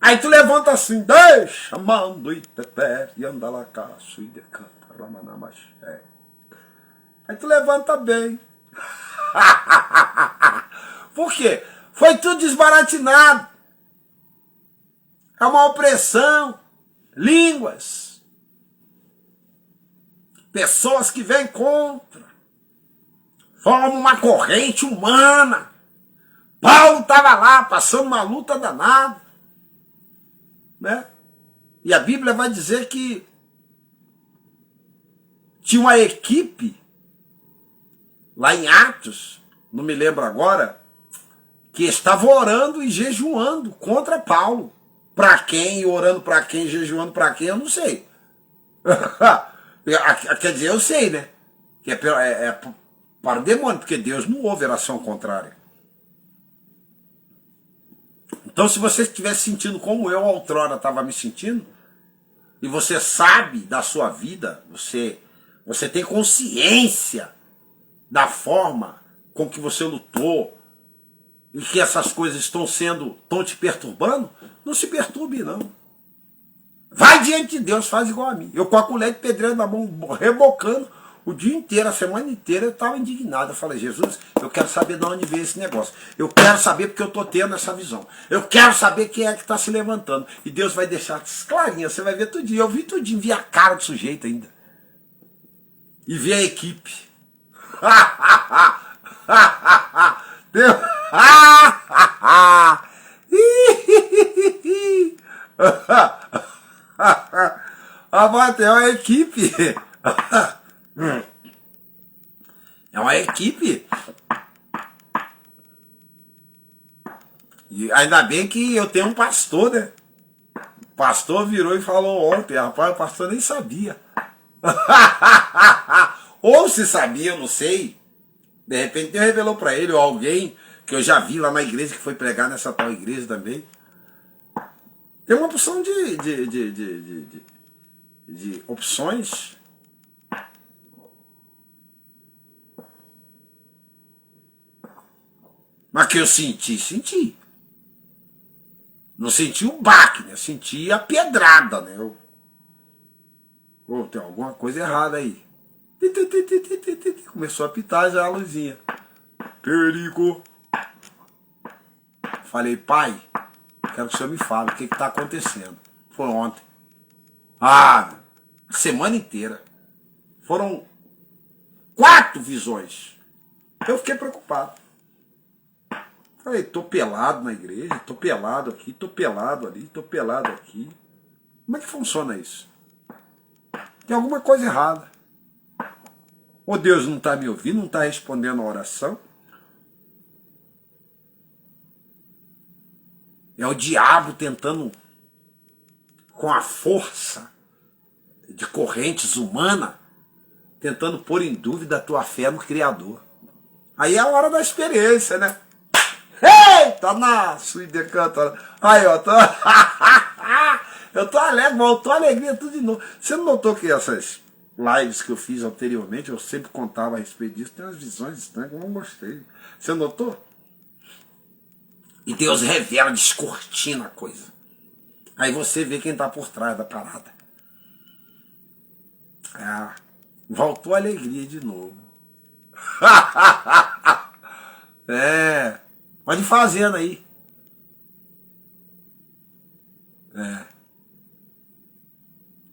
Aí tu levanta assim, deixa, mando e teper, e anda lá, caço, e decanta, ramanamaxé. Aí tu levanta bem. Por quê? Foi tudo desbaratinado. É uma opressão, línguas, pessoas que vêm contra, formam uma corrente humana. Paulo estava lá, passando uma luta danada, né? E a Bíblia vai dizer que tinha uma equipe, lá em Atos, não me lembro agora, que estava orando e jejuando contra Paulo. Para quem, orando para quem, jejuando para quem, eu não sei. Quer dizer, eu sei, né? Que é para o demônio, porque Deus não ouve oração contrária. Então, se você estiver sentindo como eu outrora estava me sentindo, e você sabe da sua vida, você tem consciência da forma com que você lutou, e que essas coisas estão te perturbando, não se perturbe, não. Vai diante de Deus, faz igual a mim. Eu com a colher de pedreiro na mão, rebocando o dia inteiro, a semana inteira, eu estava indignado. Eu falei, Jesus, eu quero saber de onde veio esse negócio. Eu quero saber porque eu estou tendo essa visão. Eu quero saber quem é que está se levantando. E Deus vai deixar clarinha, você vai ver tudinho. Eu vi tudinho, vi a cara do sujeito ainda. E vi a equipe. Deus... Rapaz, é uma equipe. É uma equipe. E ainda bem que eu tenho um pastor, né? O pastor virou e falou ontem. Rapaz, o pastor nem sabia. Ou se sabia, eu não sei. De repente Deus revelou para ele, ou alguém que eu já vi lá na igreja, que foi pregar nessa tal igreja também. Tem uma opção de opções. Mas que eu senti. Não senti o baque, né? Senti a pedrada, né? Tem alguma coisa errada aí. Começou a pitar já a luzinha. Perigo. Falei, pai, quero que o senhor me fale o que está acontecendo. Foi ontem. A semana inteira. Foram 4 visões. Eu fiquei preocupado. Falei, tô pelado na igreja, tô pelado aqui, tô pelado ali, tô pelado aqui. Como é que funciona isso? Tem alguma coisa errada. Ou Deus não está me ouvindo, não está respondendo a oração. É o diabo tentando, com a força de correntes humanas, tentando pôr em dúvida a tua fé no Criador. Aí é a hora da experiência, né? Eita, nasce, decanta. Aí, ó, eu tô alegre, voltou a alegria tudo de novo. Você não notou que essas lives que eu fiz anteriormente, eu sempre contava a respeito disso, tem umas visões estranhas que eu não gostei. Você notou? E Deus revela, descortina a coisa. Aí você vê quem tá por trás da parada. Voltou a alegria de novo. Pode ir fazendo aí.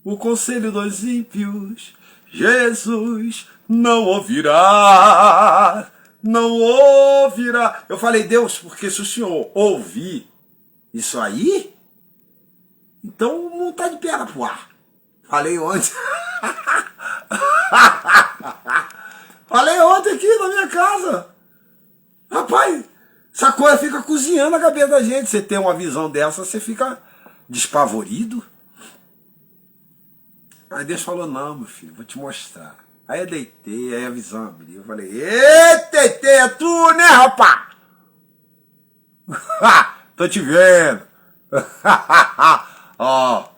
O conselho dos ímpios, Jesus não ouvirá. Não ouvirá. Eu falei, Deus, porque se o senhor ouvir isso aí, então não tá de perna pro ar. Falei ontem. Falei ontem aqui na minha casa. Rapaz, essa coisa fica cozinhando a cabeça da gente. Você tem uma visão dessa, você fica despavorido. Aí Deus falou, não, meu filho, vou te mostrar. Aí eu deitei, aí a visão abriu. Eu falei, eita, é tu, né, rapá? Tô te vendo. Ó,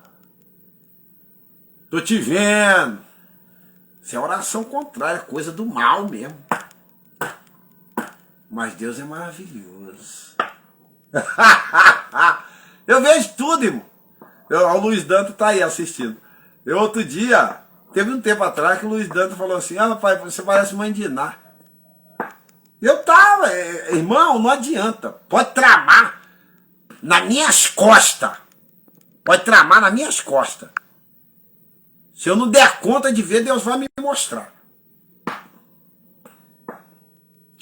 tô te vendo. Isso é oração contrária, coisa do mal mesmo. Mas Deus é maravilhoso. Eu vejo tudo, irmão. O Luiz Dantas tá aí assistindo. Eu outro dia, teve um tempo atrás que o Luiz Dantas falou assim, pai, você parece mãe de Iná. Eu tava, irmão, não adianta. Pode tramar nas minhas costas. Pode tramar nas minhas costas. Se eu não der conta de ver, Deus vai me mostrar.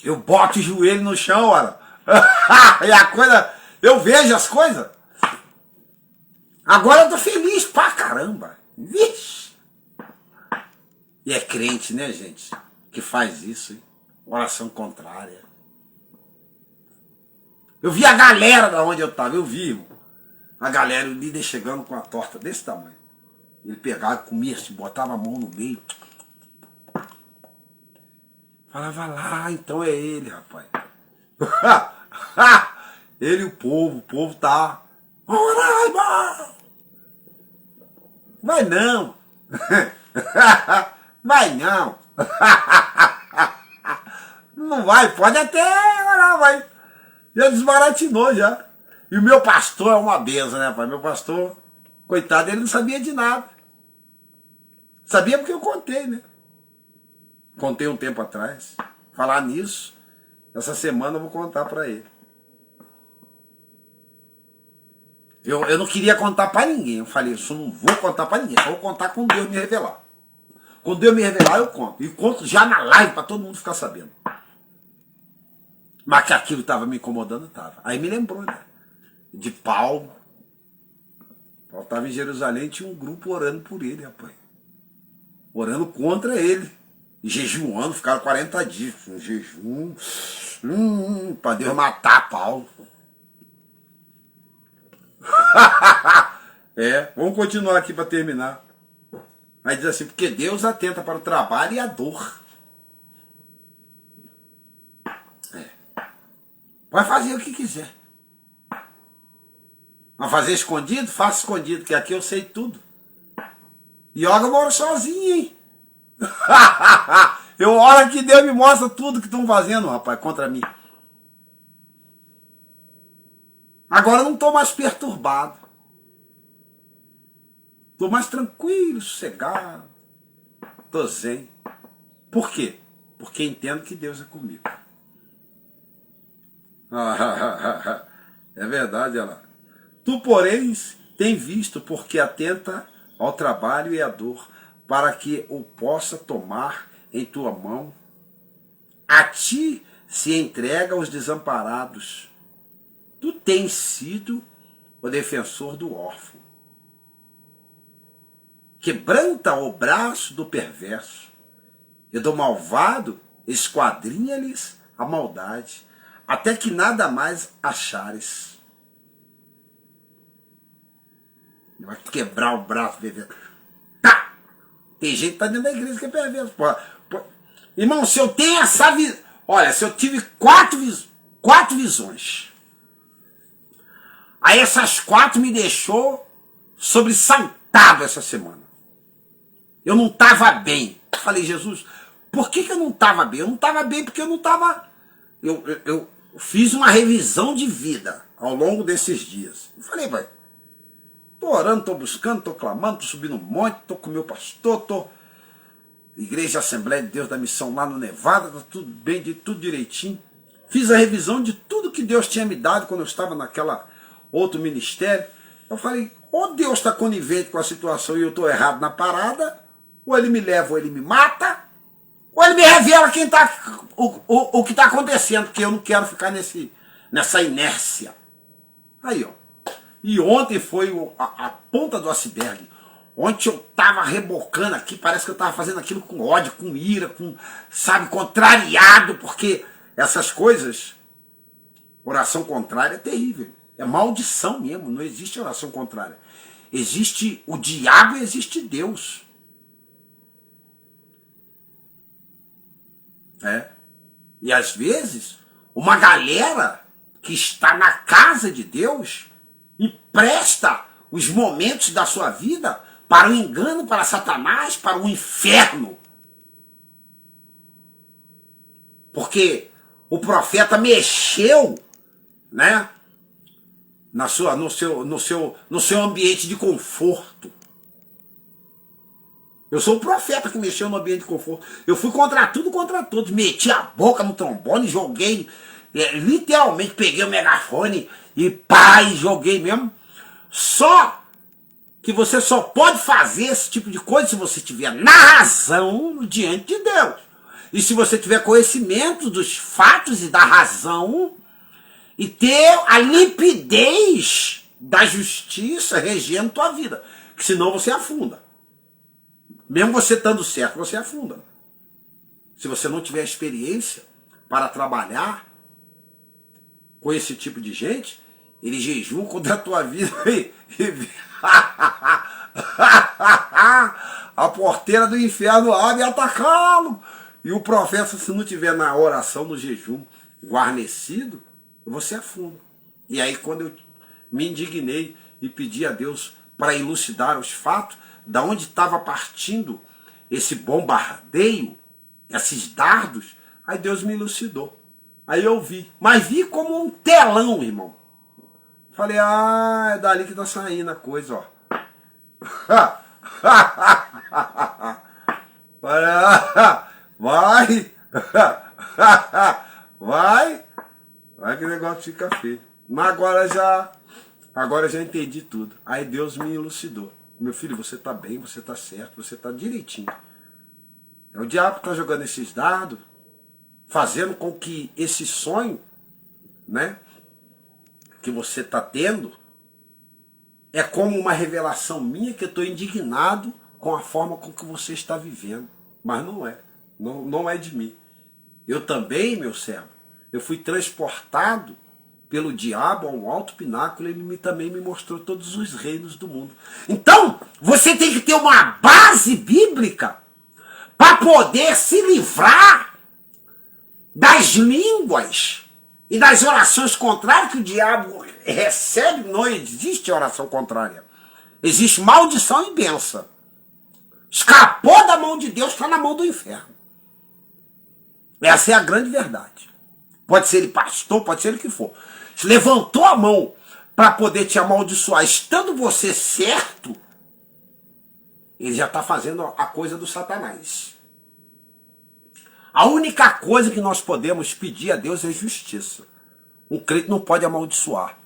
Eu boto o joelho no chão, olha. E a coisa, eu vejo as coisas. Agora eu tô feliz pra caramba. Vixe. E é crente, né, gente? Que faz isso, hein? Oração contrária. Eu vi a galera da onde eu tava, eu vi, irmão. A galera, o líder chegando com uma torta desse tamanho. Ele pegava, comia, botava a mão no meio. Falava lá, então é ele, rapaz. Ele e o povo tá. Roraima! Vai não! Vai não! Não vai, pode até orar, vai. Já desbaratinou já. E o meu pastor é uma benção, né, pai? Meu pastor Coitado, ele não sabia de nada. Sabia porque eu contei, né? Contei um tempo atrás. Falar nisso, essa semana eu vou contar para ele. Eu não queria contar para ninguém. Eu falei, isso não vou contar para ninguém. Só vou contar quando Deus me revelar. Quando Deus me revelar, eu conto. E conto já na live para todo mundo ficar sabendo. Mas que aquilo estava me incomodando, estava. Aí me lembrou, né? De Paulo. Paulo estava em Jerusalém e tinha um grupo orando por ele, rapaz. Orando contra ele. E jejuando, ficaram 40 dias. Um jejum. Para Deus matar Paulo. Vamos continuar aqui para terminar. Aí diz assim, porque Deus atenta para o trabalho e a dor. Vai fazer o que quiser. Vai fazer escondido? Faça escondido, que aqui eu sei tudo. E olha, eu moro sozinho, hein? Eu oro que Deus me mostra tudo que estão fazendo, rapaz, contra mim. Agora eu não estou mais perturbado. Estou mais tranquilo, sossegado. Estou zen. Por quê? Porque entendo que Deus é comigo. É verdade, olha lá. Tu, porém, tem visto porque atenta ao trabalho e à dor, para que o possa tomar em tua mão. A ti se entrega aos desamparados. Tu tens sido o defensor do órfão. Quebranta o braço do perverso, e do malvado esquadrinha-lhes a maldade, até que nada mais achares. Vai quebrar o braço, perverso. Tá! Tem gente que tá dentro da igreja que é perverso. Irmão, se eu tenho essa visão... Olha, se eu tive quatro visões, aí essas 4 me deixou sobressaltado essa semana. Eu não estava bem. Eu falei, Jesus, por que eu não estava bem? Eu não estava bem porque eu não estava... Eu fiz uma revisão de vida ao longo desses dias. Eu falei, vai, tô orando, tô buscando, tô clamando, tô subindo um monte, tô com o meu pastor, tô... Igreja Assembleia de Deus da Missão lá no Nevada, tá tudo bem, tudo direitinho. Fiz a revisão de tudo que Deus tinha me dado quando eu estava naquela outro ministério. Eu falei, ou Deus está conivente com a situação e eu estou errado na parada, ou ele me leva, ou ele me mata, ou ele me revela o que está acontecendo, porque eu não quero ficar nessa inércia. Aí, ó. E ontem foi a ponta do iceberg. Ontem eu estava rebocando aqui, parece que eu estava fazendo aquilo com ódio, com ira, sabe, contrariado, porque essas coisas, oração contrária é terrível. É maldição mesmo, não existe oração contrária. Existe o diabo e existe Deus. E às vezes, uma galera que está na casa de Deus empresta os momentos da sua vida para o engano, para Satanás, para o inferno. Porque o profeta mexeu, né, no seu ambiente de conforto. Eu sou o profeta que mexeu no ambiente de conforto. Eu fui contra tudo, contra todos. Meti a boca no trombone, joguei, literalmente peguei o megafone e pá, e joguei mesmo. Só que você só pode fazer esse tipo de coisa se você estiver na razão diante de Deus. E se você tiver conhecimento dos fatos e da razão e ter a limpidez da justiça regendo tua vida. Que senão você afunda. Mesmo você estando certo, você afunda. Se você não tiver experiência para trabalhar com esse tipo de gente, ele jejum contra a tua vida a porteira do inferno abre e atacá-lo. E o profeta, se não tiver na oração, no jejum, guarnecido, você afunda. E aí, quando eu me indignei e pedi a Deus para elucidar os fatos, da onde estava partindo esse bombardeio, esses dardos, aí Deus me elucidou. Aí eu vi, mas vi como um telão, irmão. Falei, é dali que tá saindo a coisa, ó. Vai! Vai! Vai que o negócio fica feio. Mas agora já entendi tudo. Aí Deus me elucidou. Meu filho, você tá bem, você tá certo, você tá direitinho. É o diabo que tá jogando esses dados, fazendo com que esse sonho, né, que você tá tendo, é como uma revelação minha que eu estou indignado com a forma com que você está vivendo. Mas não é. Não é de mim. Eu também, meu servo, eu fui transportado pelo diabo a um alto pináculo, ele também me mostrou todos os reinos do mundo. Então, você tem que ter uma base bíblica para poder se livrar das línguas e das orações contrárias que o diabo recebe. Não existe oração contrária. Existe maldição e bênção. Escapou da mão de Deus, está na mão do inferno. Essa é a grande verdade. Pode ser ele pastor, pode ser ele que for. Se levantou a mão para poder te amaldiçoar, estando você certo, ele já está fazendo a coisa do Satanás. A única coisa que nós podemos pedir a Deus é justiça. Um crente não pode amaldiçoar.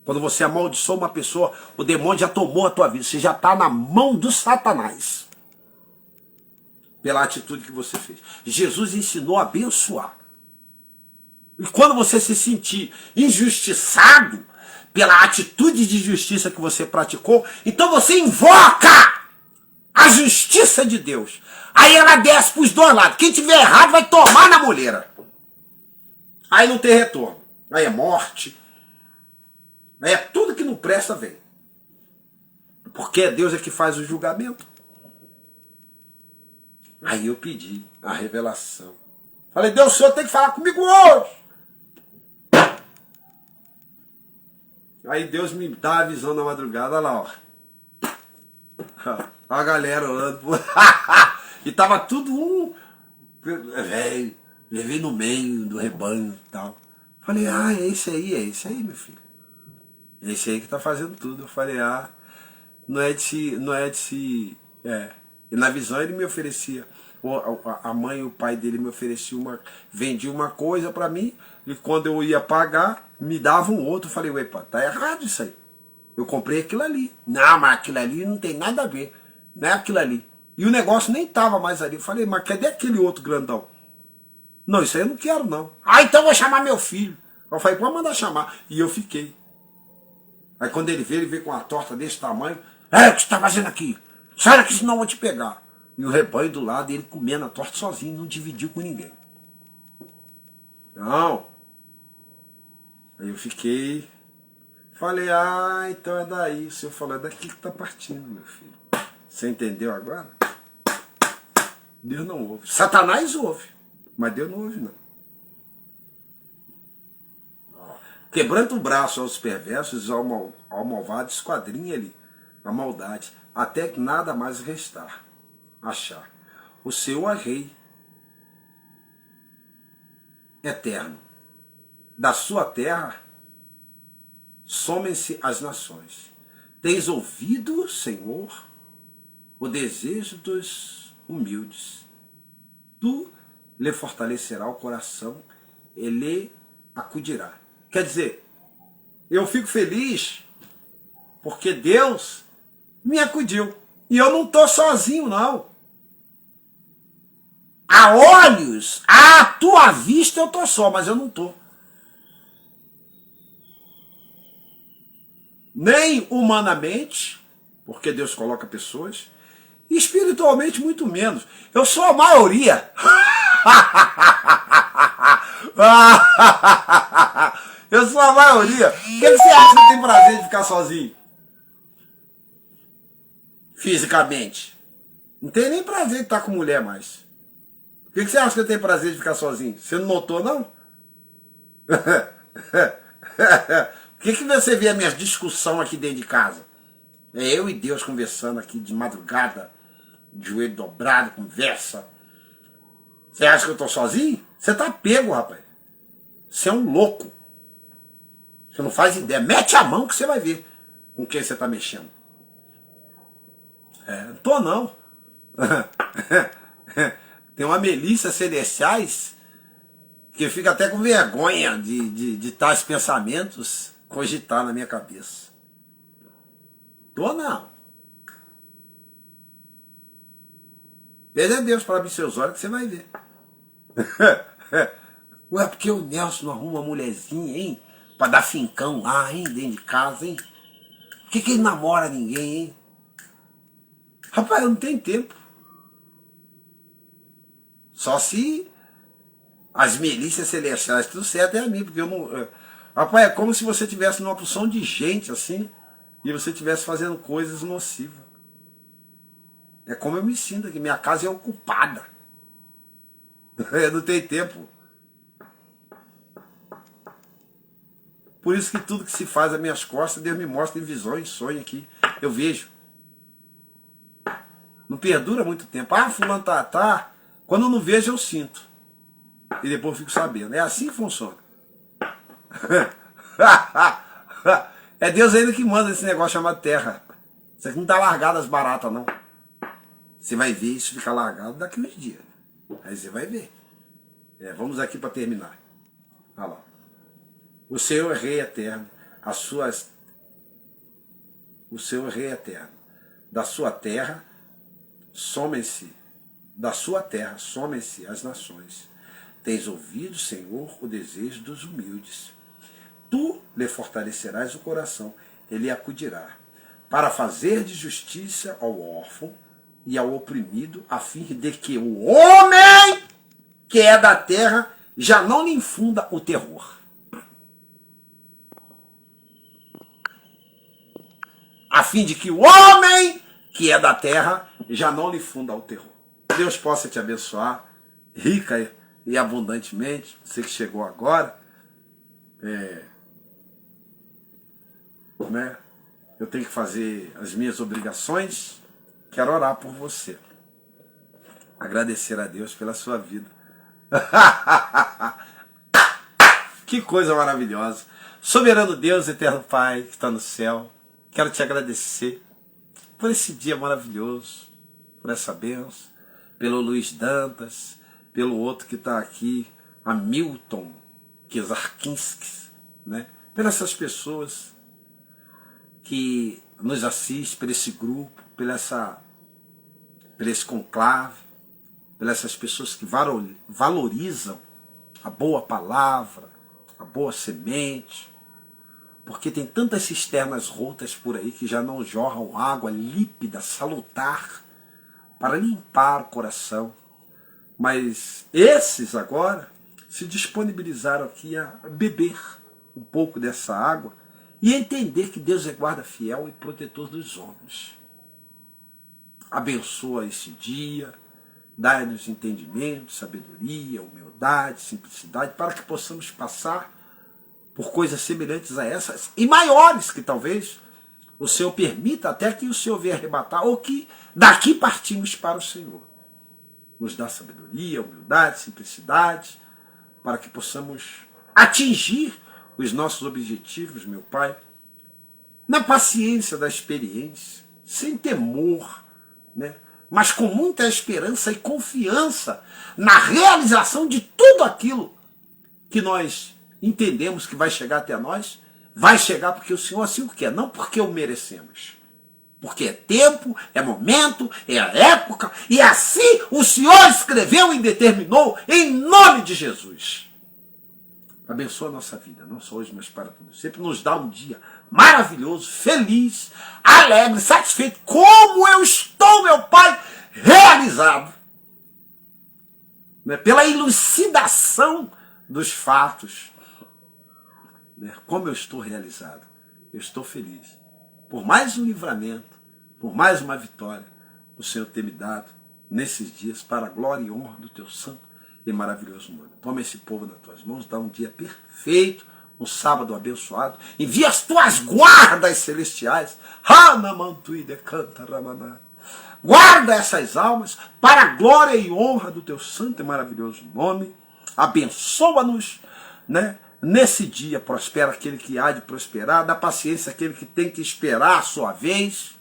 Quando você amaldiçoa uma pessoa, o demônio já tomou a tua vida. Você já está na mão do Satanás. Pela atitude que você fez. Jesus ensinou a abençoar. E quando você se sentir injustiçado pela atitude de justiça que você praticou, então você invoca a justiça de Deus. Aí ela desce para os dois lados. Quem tiver errado vai tomar na moleira. Aí não tem retorno. Aí é morte. Aí é tudo que não presta vem. Porque Deus é que faz o julgamento. Aí eu pedi a revelação. Falei, Deus, o Senhor tem que falar comigo hoje. Aí Deus me dá a visão na madrugada, olha lá, ó. A galera orando. E tava tudo um... Velho, levei no meio do rebanho e tal. Falei, é esse aí, meu filho. É esse aí que tá fazendo tudo. Eu falei, não é de se... E na visão ele me oferecia, a mãe e o pai dele me ofereciam vendia uma coisa para mim, e quando eu ia pagar, me davam outro. Eu falei, ué, tá errado isso aí. Eu comprei aquilo ali. Não, mas aquilo ali não tem nada a ver. Não é aquilo ali. E o negócio nem tava mais ali. Eu falei, mas cadê aquele outro grandão? Não, isso aí eu não quero não. Então eu vou chamar meu filho. Eu falei, pode mandar chamar. E eu fiquei. Aí quando ele veio com uma torta desse tamanho. O que você tá fazendo aqui? Sai daqui, senão eu vou te pegar. E o rebanho do lado, ele comendo a torta sozinho, não dividiu com ninguém. Não. Aí eu fiquei. Falei, então é daí. O senhor falou, é daqui que tá partindo, meu filho. Você entendeu agora? Deus não ouve. Satanás ouve, mas Deus não ouve, não. Quebrando o braço aos perversos, ao malvado, esquadrinha ali a maldade, até que nada mais restar. Achar. O Senhor é rei eterno. Da sua terra somem-se as nações. Tens ouvido, Senhor, o desejo dos humildes. Tu lhe fortalecerá o coração, ele acudirá. Quer dizer, eu fico feliz porque Deus me acudiu. E eu não estou sozinho, não. A olhos, à tua vista eu estou só, mas eu não estou. Nem humanamente, porque Deus coloca pessoas, e espiritualmente muito menos. Eu sou a maioria. Eu sou a maioria. Por que você acha que tem prazer de ficar sozinho? Fisicamente. Não tem nem prazer de estar com mulher mais. Por que você acha que eu tenho prazer de ficar sozinho? Você não notou, não? Por que você vê as minhas discussões aqui dentro de casa? É eu e Deus conversando aqui de madrugada, de joelho dobrado, conversa. Você acha que eu estou sozinho? Você tá pego, rapaz. Você é um louco. Você não faz ideia. Mete a mão que você vai ver com quem você está mexendo. Não tô não. Tem uma milícia celestiais que fica até com vergonha de tais pensamentos cogitar na minha cabeça. Tô não. Pede a Deus para abrir seus olhos que você vai ver. Ué, porque o Nelson não arruma uma mulherzinha, hein? Pra dar fincão lá, hein? Dentro de casa, hein? Por que ele namora ninguém, hein? Rapaz, eu não tenho tempo. Só se as milícias celestiais tudo certo é a mim, porque eu não... Rapaz, é como se você tivesse numa porção de gente, assim, e você estivesse fazendo coisas nocivas. É como eu me sinto aqui, minha casa é ocupada. Eu não tenho tempo. Por isso que tudo que se faz às minhas costas, Deus me mostra em visões, sonho aqui. Eu vejo. Não perdura muito tempo. Ah, fulano tá. Quando eu não vejo, eu sinto. E depois eu fico sabendo. É assim que funciona. É Deus ainda que manda esse negócio chamado terra. Isso aqui não tá largado as baratas, não. Você vai ver isso ficar largado daqui uns dias. Aí você vai ver. Vamos aqui para terminar. Olha lá. O Senhor é Rei eterno. O Senhor é Rei eterno. Da sua terra somem-se as nações. Tens ouvido, Senhor, o desejo dos humildes. Tu lhe fortalecerás o coração, ele acudirá, para fazer de justiça ao órfão e ao oprimido, a fim de que o homem que é da terra já não lhe infunda o terror. A fim de que o homem que é da terra já não lhe infunda o terror. Deus possa te abençoar rica e abundantemente. Você que chegou agora, eu tenho que fazer as minhas obrigações. Quero orar por você. Agradecer a Deus pela sua vida. Que coisa maravilhosa. Soberano Deus, eterno Pai, que está no céu, quero te agradecer por esse dia maravilhoso, por essa bênção, pelo Luiz Dantas, pelo outro que está aqui, Hamilton Kizarkinskis, né? Pelas essas pessoas que nos assistem, por esse grupo, por esse conclave, pelas essas pessoas que valorizam a boa palavra, a boa semente, porque tem tantas cisternas rotas por aí que já não jorram água límpida, salutar, para limpar o coração. Mas esses agora se disponibilizaram aqui a beber um pouco dessa água e entender que Deus é guarda fiel e protetor dos homens. Abençoa esse dia, dai-nos entendimento, sabedoria, humildade, simplicidade, para que possamos passar por coisas semelhantes a essas e maiores que talvez o Senhor permita até que o Senhor venha arrebatar ou que daqui partimos para o Senhor. Nos dá sabedoria, humildade, simplicidade, para que possamos atingir os nossos objetivos, meu Pai, na paciência da experiência, sem temor, né? Mas com muita esperança e confiança na realização de tudo aquilo que nós entendemos que vai chegar até nós, vai chegar porque o Senhor assim o quer, não porque o merecemos. Porque é tempo, é momento, é a época, e assim o Senhor escreveu e determinou em nome de Jesus. Abençoa a nossa vida, não só hoje, mas para tudo. Sempre nos dá um dia maravilhoso, feliz, alegre, satisfeito. Como eu estou, meu Pai, realizado. Né? Pela elucidação dos fatos. Né? Como eu estou realizado. Eu estou feliz. Por mais um livramento, por mais uma vitória, o Senhor tem me dado nesses dias para a glória e honra do teu santo e maravilhoso nome. Toma esse povo nas tuas mãos, dá um dia perfeito, um sábado abençoado, envia as tuas guardas celestiais, guarda essas almas para a glória e honra do teu santo e maravilhoso nome, abençoa-nos, né? Nesse dia prospera aquele que há de prosperar, dá paciência àquele que tem que esperar a sua vez,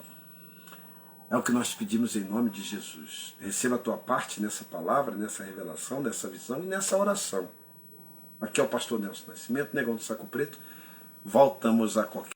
É o que nós pedimos em nome de Jesus. Receba a tua parte nessa palavra, nessa revelação, nessa visão e nessa oração. Aqui é o pastor Nelson Nascimento, Negão do Saco Preto. Voltamos a qualquer